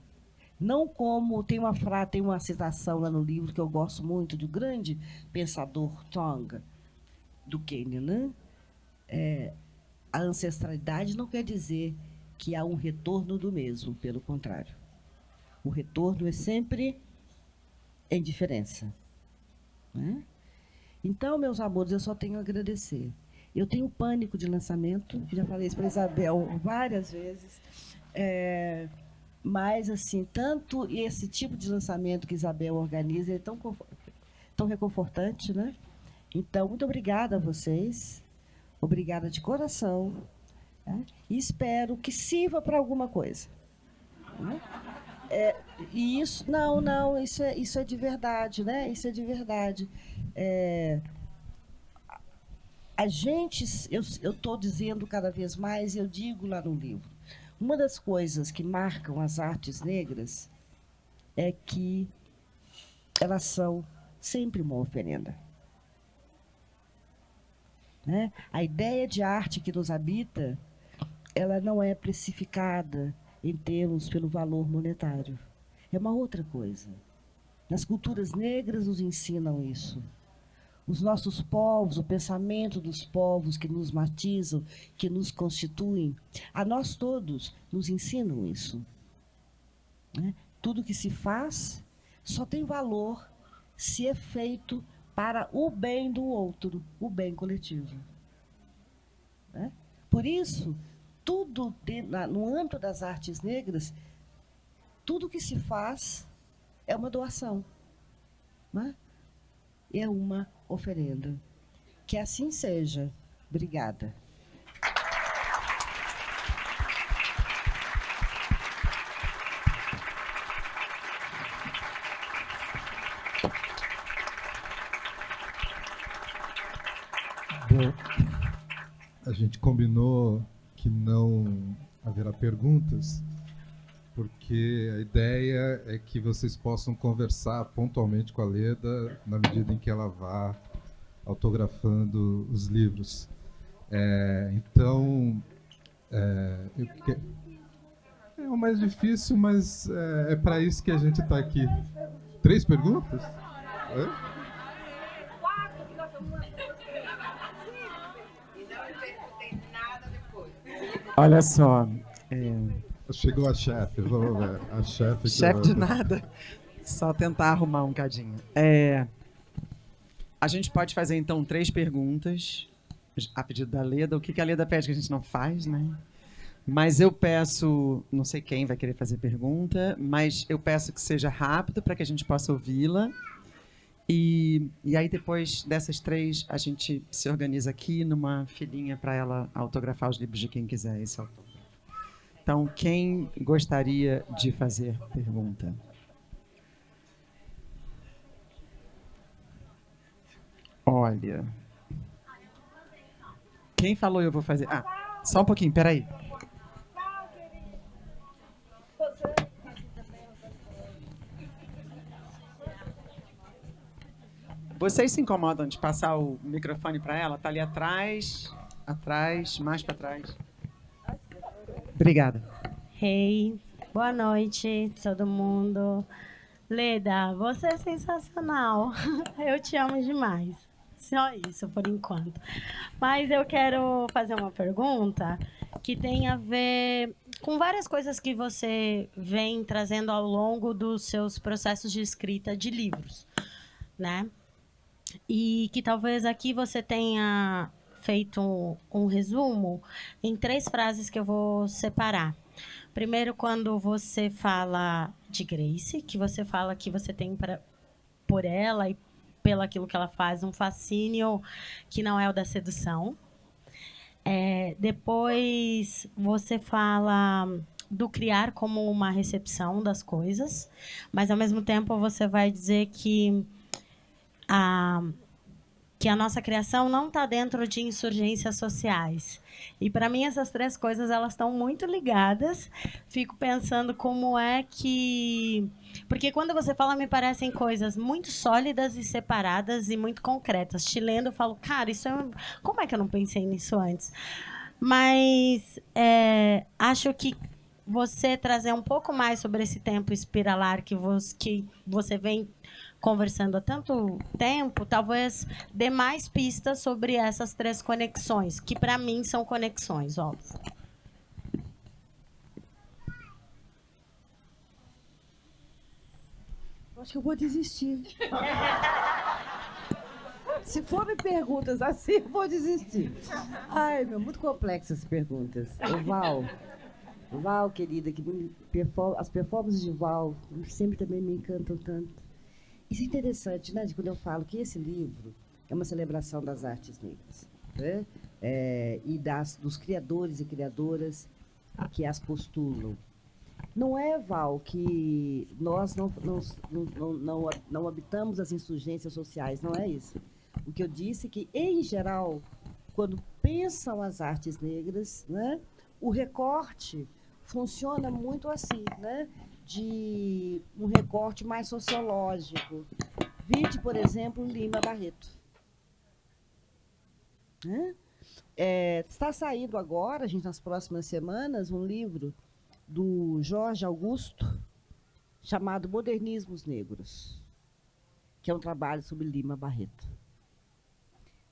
Speaker 6: Não como tem uma citação lá no livro que eu gosto muito do grande pensador Tonga, do Quênia, né? A ancestralidade não quer dizer que há um retorno do mesmo, pelo contrário. O retorno é sempre em diferença. Né? Então, meus amores, eu só tenho a agradecer. Eu tenho pânico de lançamento, já falei isso para a Isabel várias vezes, mas, assim, tanto esse tipo de lançamento que a Isabel organiza é tão reconfortante, né? Então, muito obrigada a vocês. Obrigada de coração. Né? E espero que sirva para alguma coisa. Né? E isso, não, isso é de verdade, né? Isso é de verdade. A gente, eu estou dizendo cada vez mais, eu digo lá no livro, uma das coisas que marcam as artes negras é que elas são sempre uma oferenda. Né? A ideia de arte que nos habita, ela não é precificada em termos pelo valor monetário. É uma outra coisa. Nas culturas negras nos ensinam isso. Os nossos povos, o pensamento dos povos que nos matizam, que nos constituem, a nós todos nos ensinam isso. Né? Tudo que se faz só tem valor se é feito para o bem do outro, o bem coletivo. Né? Por isso, tudo no âmbito das artes negras, tudo que se faz é uma doação. Né? É uma oferenda. Que assim seja. Obrigada.
Speaker 2: Bom, a gente combinou que não haverá perguntas, porque a ideia é que vocês possam conversar pontualmente com a Leda na medida em que ela vá autografando os livros. Então, é o mais difícil, mas é para isso que a gente está aqui. 3 perguntas?
Speaker 1: Olha só.
Speaker 2: Chegou a chefe, vamos ver. A chefe.
Speaker 1: Chefe de nada. Só tentar arrumar um cadinho. A gente pode fazer, então, 3 perguntas, a pedido da Leda. O que a Leda pede que a gente não faz, né? Mas eu peço, não sei quem vai querer fazer pergunta, mas eu peço que seja rápido para que a gente possa ouvi-la. E aí, depois dessas 3, a gente se organiza aqui numa filinha para ela autografar os livros de quem quiser esse autor. Então, quem gostaria de fazer pergunta? Olha. Quem falou eu vou fazer? Só um pouquinho, peraí. Vocês se incomodam de passar o microfone para ela? Está ali atrás, mais para trás. Obrigada.
Speaker 7: Hey, boa noite, todo mundo. Leda, você é sensacional. Eu te amo demais. Só isso, por enquanto. Mas eu quero fazer uma pergunta que tem a ver com várias coisas que você vem trazendo ao longo dos seus processos de escrita de livros, né? E que talvez aqui você tenha feito um resumo em 3 frases que eu vou separar. Primeiro, quando você fala de Grace, que você fala que você tem por ela e pelo aquilo que ela faz um fascínio que não é o da sedução. Depois, você fala do criar como uma recepção das coisas, mas, ao mesmo tempo, você vai dizer que a nossa criação não está dentro de insurgências sociais. E, para mim, essas 3 coisas elas estão muito ligadas. Fico pensando como é que... Porque quando você fala, me parecem coisas muito sólidas e separadas e muito concretas. Te lendo, eu falo, cara, isso como é que eu não pensei nisso antes? Mas acho que você trazer um pouco mais sobre esse tempo espiralar que você vem conversando há tanto tempo, talvez dê mais pistas sobre essas 3 conexões, que para mim são conexões, óbvio.
Speaker 6: Acho que eu vou desistir. Se forem perguntas assim, eu vou desistir. Ai, muito complexas as perguntas. Val, querida, as performances de Val sempre também me encantam tanto. Isso é interessante, né? Quando eu falo que esse livro é uma celebração das artes negras, né? E dos criadores e criadoras que as postulam. Não é, Val, que nós não habitamos as insurgências sociais, não é isso. O que eu disse é que, em geral, quando pensam as artes negras, né, o recorte funciona muito assim, né, de um recorte mais sociológico. Vide, por exemplo, Lima Barreto. Né? Está saindo agora, gente, nas próximas semanas, um livro do Jorge Augusto, chamado Modernismos Negros, que é um trabalho sobre Lima Barreto.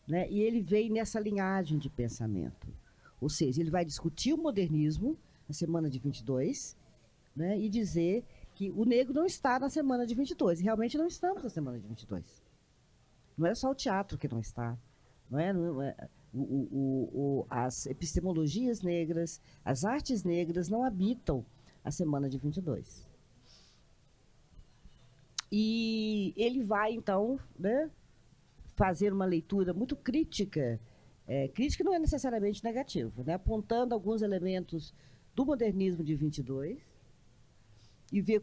Speaker 6: Né? E ele vem nessa linhagem de pensamento. Ou seja, ele vai discutir o modernismo na semana de 22, né? E dizer que o negro não está na semana de 22. E realmente não estamos na semana de 22. Não é só o teatro que não está. As epistemologias negras, as artes negras não habitam a semana de 22. E ele vai, então, né, fazer uma leitura muito crítica. Crítica não é necessariamente negativa, né, apontando alguns elementos do modernismo de 22 e ver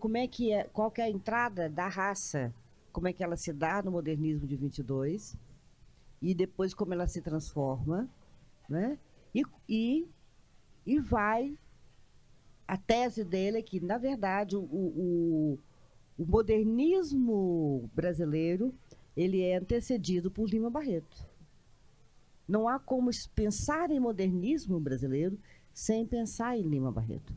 Speaker 6: qual que é a entrada da raça, como é que ela se dá no modernismo de 22 e depois como ela se transforma, né? E vai... A tese dele é que, na verdade, o modernismo brasileiro ele é antecedido por Lima Barreto. Não há como pensar em modernismo brasileiro sem pensar em Lima Barreto.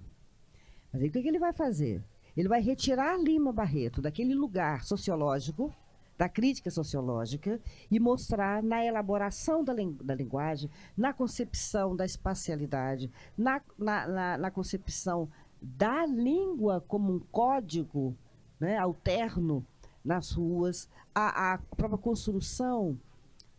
Speaker 6: Mas aí o que ele vai fazer? Ele vai retirar Lima Barreto daquele lugar sociológico, da crítica sociológica, e mostrar na elaboração da linguagem, na concepção da espacialidade, na concepção da língua como um código, né, alterno nas ruas, a própria construção,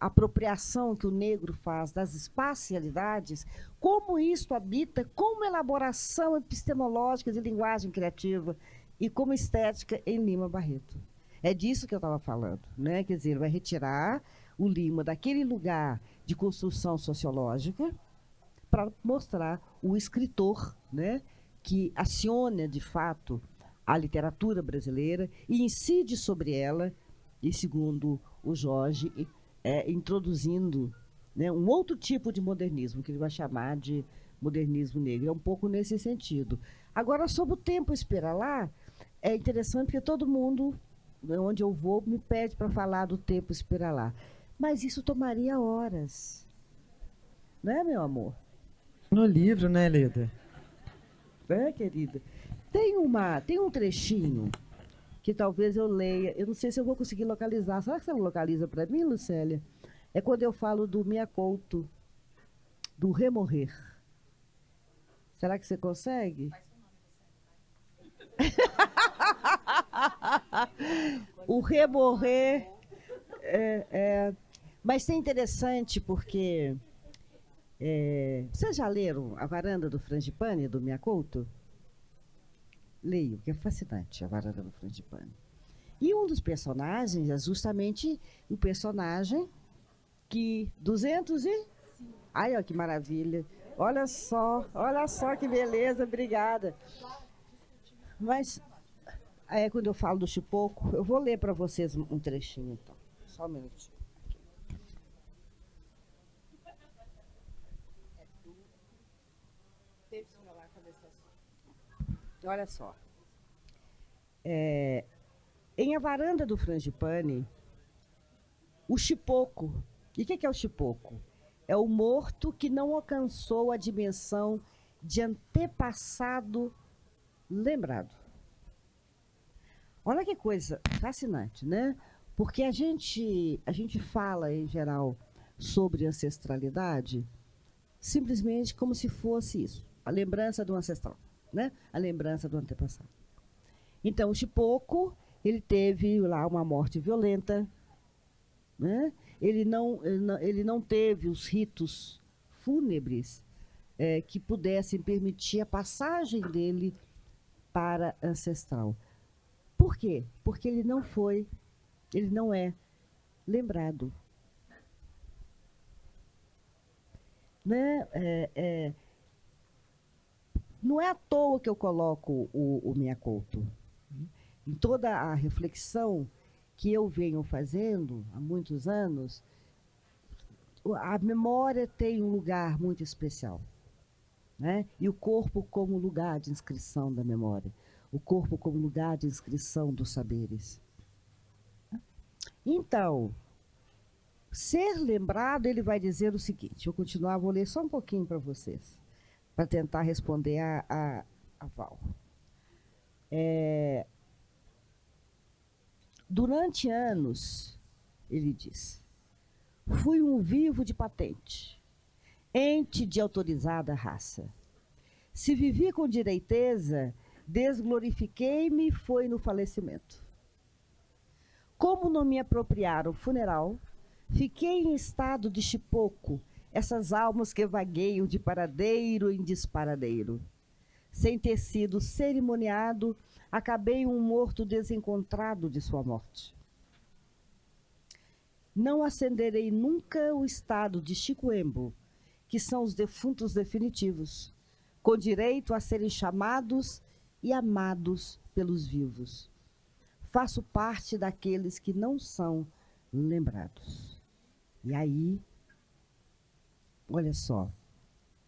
Speaker 6: a apropriação que o negro faz das espacialidades, como isso habita como elaboração epistemológica de linguagem criativa e como estética em Lima Barreto. É disso que eu estava falando, né? Quer dizer, ele vai retirar o Lima daquele lugar de construção sociológica para mostrar o escritor, né, que aciona, de fato, a literatura brasileira e incide sobre ela, e, segundo o Jorge, introduzindo, né, um outro tipo de modernismo, que ele vai chamar de modernismo negro. É um pouco nesse sentido. Agora, sobre o tempo espiralar, é interessante porque todo mundo, onde eu vou, me pede para falar do tempo espiralar. Mas isso tomaria horas. Não é, meu amor?
Speaker 1: No livro, né, Leda?
Speaker 6: Querida? Tem um trechinho que talvez eu leia. Eu não sei se eu vou conseguir localizar. Será que você localiza para mim, Lucélia? É quando eu falo do Mia Couto, do remorrer. Será que você consegue? O remorrer. Mas é interessante porque... vocês já leram A Varanda do Frangipane, do Miyakoto? Leio, que é fascinante, A Varanda do Frangipane. E um dos personagens é justamente o personagem que... 200 e... Ai, ó, que maravilha. Olha só que beleza, obrigada. Mas, quando eu falo do Chipoco, eu vou ler para vocês um trechinho, então. Só um minutinho. Olha só. Em A Varanda do Frangipane, o Chipoco... E o que é o Chipoco? É o morto que não alcançou a dimensão de antepassado lembrado. Olha que coisa fascinante, né? Porque a gente fala, em geral, sobre ancestralidade simplesmente como se fosse isso, a lembrança do ancestral, né? A lembrança do antepassado. Então, o Chipoco, ele teve lá uma morte violenta, né? Ele não teve os ritos fúnebres que pudessem permitir a passagem dele para ancestral. Por quê? Porque ele não é lembrado. Né? Não é à toa que eu coloco o Miyakoto. Em toda a reflexão que eu venho fazendo há muitos anos, a memória tem um lugar muito especial, né? E o corpo como lugar de inscrição da memória, o corpo como lugar de inscrição dos saberes. Então, ser lembrado, ele vai dizer o seguinte, vou continuar, vou ler só um pouquinho para vocês, para tentar responder a Val. Durante anos, ele diz, fui um vivo de patente, ente de autorizada raça. Se vivi com direiteza, desglorifiquei-me foi no falecimento. Como não me apropriaram o funeral, fiquei em estado de chipoco, essas almas que vagueiam de paradeiro em disparadeiro. Sem ter sido cerimoniado, acabei um morto desencontrado de sua morte. Não ascenderei nunca o estado de Chicoembo, que são os defuntos definitivos, com direito a serem chamados e amados pelos vivos. Faço parte daqueles que não são lembrados. E aí, olha só,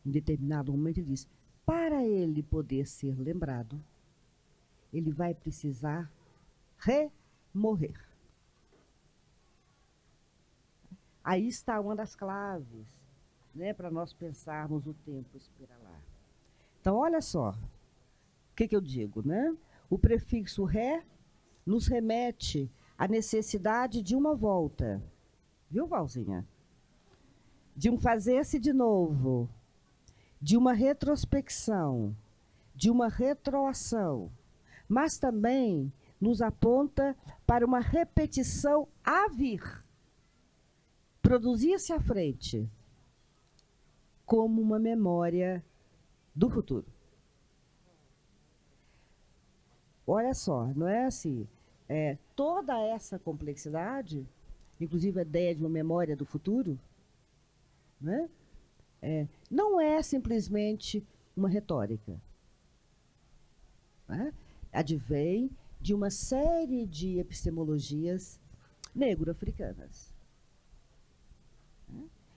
Speaker 6: em determinado momento ele diz, para ele poder ser lembrado, ele vai precisar remorrer. Aí está uma das claves, né, para nós pensarmos o tempo espiralar. Então, olha só, o que eu digo, né? O prefixo ré nos remete à necessidade de uma volta. Viu, Valzinha? De um fazer-se de novo, de uma retrospecção, de uma retroação, mas também nos aponta para uma repetição a vir. Produzir-se à frente como uma memória do futuro. Olha só, não é assim? Toda essa complexidade, inclusive a ideia de uma memória do futuro, né? Não é simplesmente uma retórica. Né? Advém de uma série de epistemologias negro-africanas.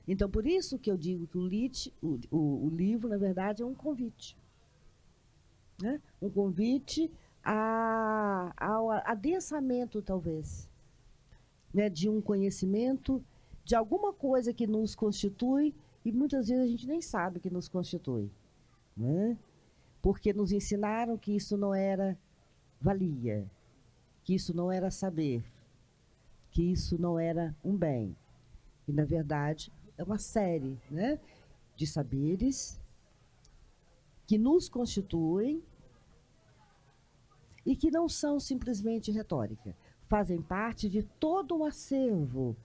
Speaker 6: Então, por isso que eu digo que o livro, na verdade, é um convite. Né? Um convite ao adensamento, talvez, né? De um conhecimento, de alguma coisa que nos constitui, e muitas vezes a gente nem sabe que nos constitui. Né? Porque nos ensinaram que isso não era valia, que isso não era saber, que isso não era um bem. E, na verdade, é uma série, né, de saberes que nos constituem e que não são simplesmente retórica. Fazem parte de todo um acervo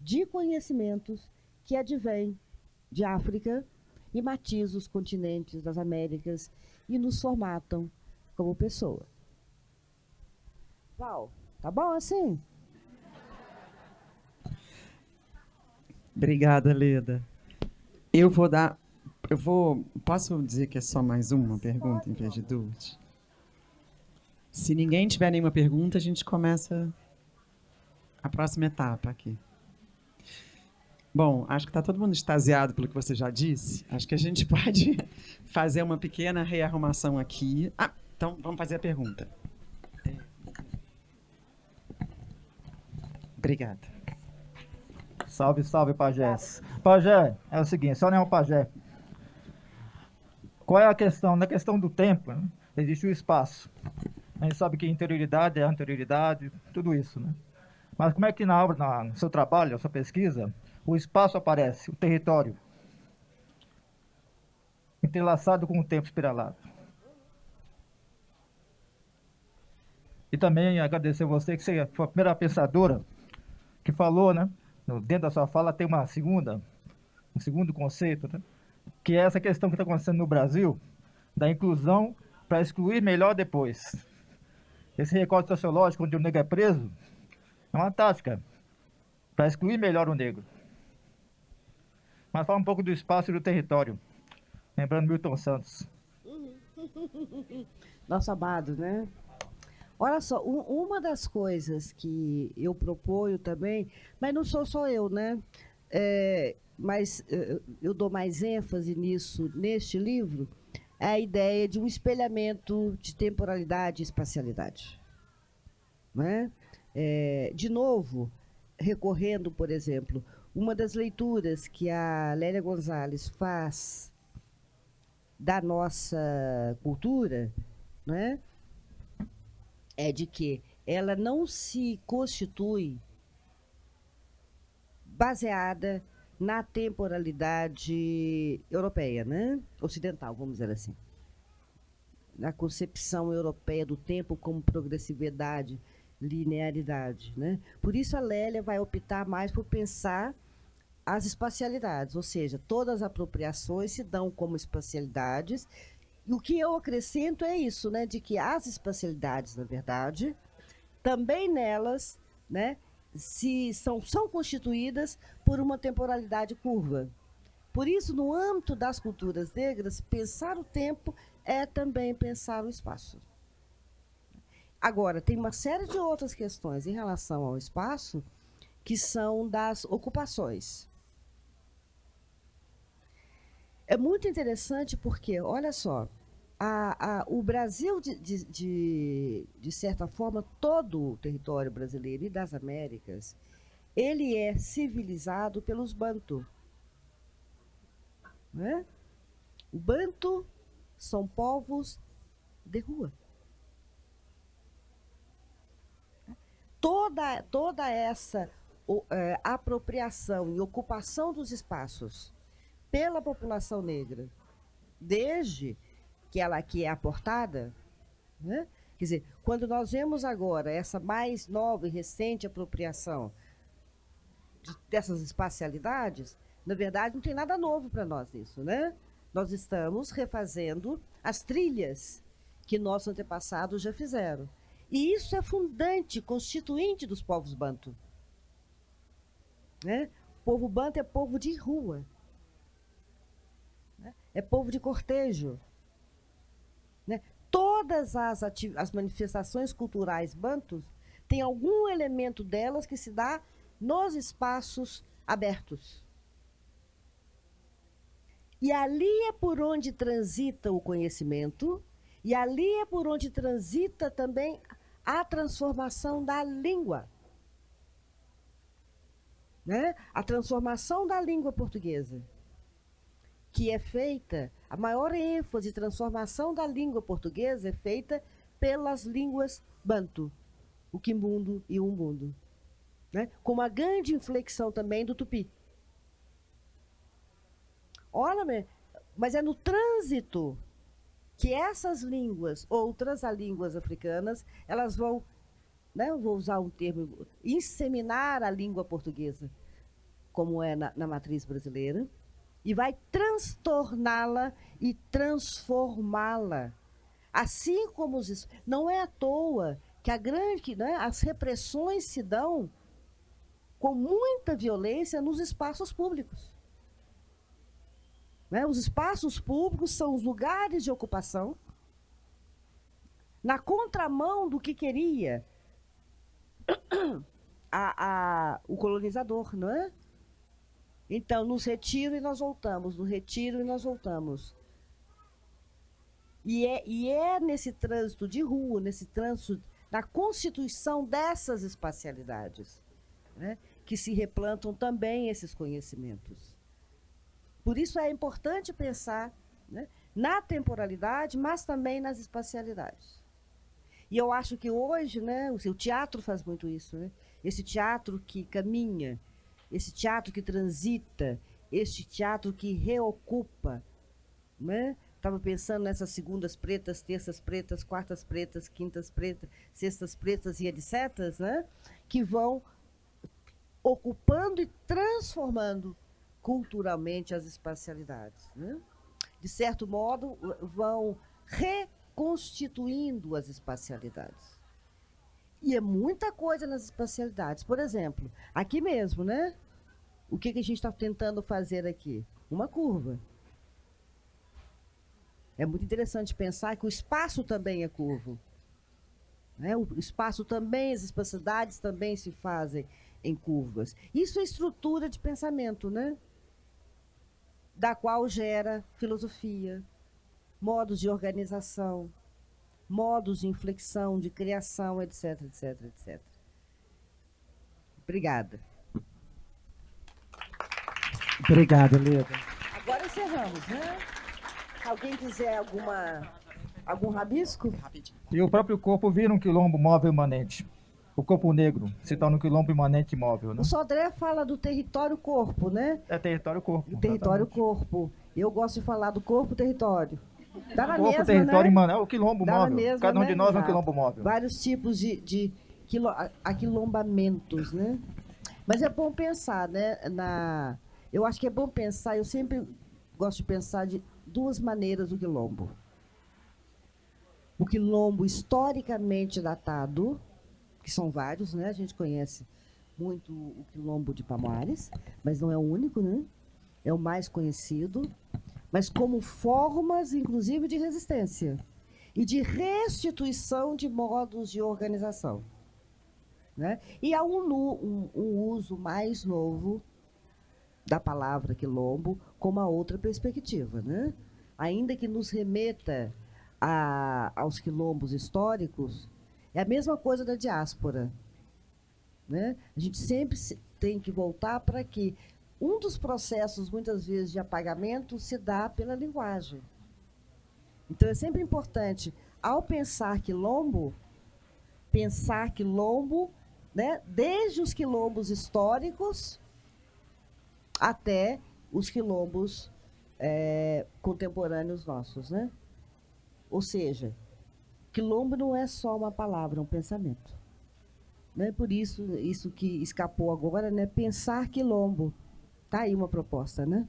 Speaker 6: de conhecimentos que advém de África e matiza os continentes das Américas e nos formatam como pessoa. Val, tá bom assim?
Speaker 1: Obrigada, Leda. Posso dizer que é só mais uma pergunta em vez de duas? Se ninguém tiver nenhuma pergunta, a gente começa a próxima etapa aqui. Bom, acho que está todo mundo extasiado pelo que você já disse. Acho que a gente pode fazer uma pequena rearrumação aqui. Então vamos fazer a pergunta. Obrigada.
Speaker 8: Salve, salve, pajés. Pajé, é o seguinte, só não é um pajé. Qual é a questão? Na questão do tempo, né? Existe o espaço. A gente sabe que interioridade é anterioridade, tudo isso, né? Mas como é que no seu trabalho, na sua pesquisa, o espaço aparece, o território, entrelaçado com o tempo espiralado? E também agradecer a você, que você foi a primeira pensadora que falou, né? Dentro da sua fala tem um segundo conceito, né? Que é essa questão que está acontecendo no Brasil, da inclusão para excluir melhor depois. Esse recorte sociológico onde o negro é preso é uma tática para excluir melhor o negro. Mas fala um pouco do espaço e do território, lembrando Milton Santos.
Speaker 6: Nosso amado, né? Olha só, uma das coisas que eu proponho também, mas não sou só eu, né? Mas eu dou mais ênfase nisso, neste livro, é a ideia de um espelhamento de temporalidade e espacialidade. Né? De novo, recorrendo, por exemplo, uma das leituras que a Lélia Gonzalez faz da nossa cultura, né? É de que ela não se constitui baseada na temporalidade europeia, né? Ocidental, vamos dizer assim. Na concepção europeia do tempo como progressividade, linearidade, né? Por isso a Lélia vai optar mais por pensar as espacialidades, ou seja, todas as apropriações se dão como espacialidades. E o que eu acrescento é isso, né, de que as espacialidades, na verdade, também nelas, né, são constituídas por uma temporalidade curva. Por isso, no âmbito das culturas negras, pensar o tempo é também pensar o espaço. Agora, tem uma série de outras questões em relação ao espaço que são das ocupações. É muito interessante porque, olha só, o Brasil, de certa forma, todo o território brasileiro e das Américas, ele é civilizado pelos Bantu. Né? O Bantu são povos de rua. Toda essa apropriação e ocupação dos espaços pela população negra, desde que ela aqui é aportada, né? Quer dizer, quando nós vemos agora essa mais nova e recente apropriação dessas espacialidades, na verdade não tem nada novo para nós nisso, né? Nós estamos refazendo as trilhas que nossos antepassados já fizeram. E isso é fundante, constituinte dos povos bantu. Né? O povo bantu é povo de rua. Né? É povo de cortejo. Né? Todas as manifestações culturais bantus têm algum elemento delas que se dá nos espaços abertos. E ali é por onde transita o conhecimento, e ali é por onde transita também a transformação da língua. Né? A transformação da língua portuguesa, que é feita, a maior ênfase de transformação da língua portuguesa é feita pelas línguas bantu, o quimbundo e o umbundo. Né? Com uma grande inflexão também do tupi. Olha, mas é no trânsito que essas línguas, outras línguas africanas, elas vão, né, eu vou usar um termo, inseminar a língua portuguesa, como é na matriz brasileira, e vai transtorná-la e transformá-la. Assim como não é à toa que né, as repressões se dão com muita violência nos espaços públicos. Né? Os espaços públicos são os lugares de ocupação, na contramão do que queria o colonizador, não é? Então, nos retiro e nós voltamos, no retiro e nós voltamos. E é nesse trânsito de rua, nesse trânsito, na constituição dessas espacialidades, né, que se replantam também esses conhecimentos. Por isso é importante pensar, né, na temporalidade, mas também nas espacialidades. E eu acho que hoje, né, o teatro faz muito isso, né? Esse teatro que caminha, esse teatro que transita, este teatro que reocupa, né? Estava pensando nessas segundas pretas, terças pretas, quartas pretas, quintas pretas, sextas pretas e etc., né? Que vão ocupando e transformando culturalmente as espacialidades, né? De certo modo, vão reconstituindo as espacialidades. E é muita coisa nas espacialidades. Por exemplo, aqui mesmo, né? O que a gente está tentando fazer aqui? Uma curva. É muito interessante pensar que o espaço também é curvo. Né? O espaço também, as espacialidades também se fazem em curvas. Isso é estrutura de pensamento, né? Da qual gera filosofia, modos de organização, modos de inflexão, de criação, etc, etc, etc. Obrigada.
Speaker 1: Obrigado, Leda.
Speaker 6: Agora encerramos, né? Alguém quiser algum rabisco?
Speaker 8: E o próprio corpo vira um quilombo móvel imanente. O corpo negro se torna um quilombo imanente imóvel, né?
Speaker 6: O Sodré fala do território corpo, né?
Speaker 8: É território corpo.
Speaker 6: O território corpo. Eu gosto de falar do corpo-território. Dá na
Speaker 8: Corpo,
Speaker 6: mesma,
Speaker 8: território
Speaker 6: né?
Speaker 8: imanente. É o quilombo
Speaker 6: Dá na
Speaker 8: móvel.
Speaker 6: mesma,
Speaker 8: Cada um
Speaker 6: né?
Speaker 8: de nós é um
Speaker 6: Exato.
Speaker 8: quilombo móvel.
Speaker 6: Vários tipos de aquilombamentos, né? Mas é bom pensar, né? Eu acho que é bom pensar, eu sempre gosto de pensar de duas maneiras o quilombo. O quilombo historicamente datado, que são vários, né? A gente conhece muito o quilombo de Palmares, mas não é o único, né? É o mais conhecido, mas como formas, inclusive, de resistência e de restituição de modos de organização. Né? E há um uso mais novo da palavra quilombo com uma outra perspectiva, né? Ainda que nos remeta aos quilombos históricos, é a mesma coisa da diáspora. Né? A gente sempre tem que voltar para que um dos processos, muitas vezes, de apagamento se dá pela linguagem. Então, é sempre importante, ao pensar quilombo, né, desde os quilombos históricos até os quilombos contemporâneos nossos, né? Ou seja, quilombo não é só uma palavra, é um pensamento. Né? Por isso que escapou agora, né? Pensar quilombo. Tá aí uma proposta, né?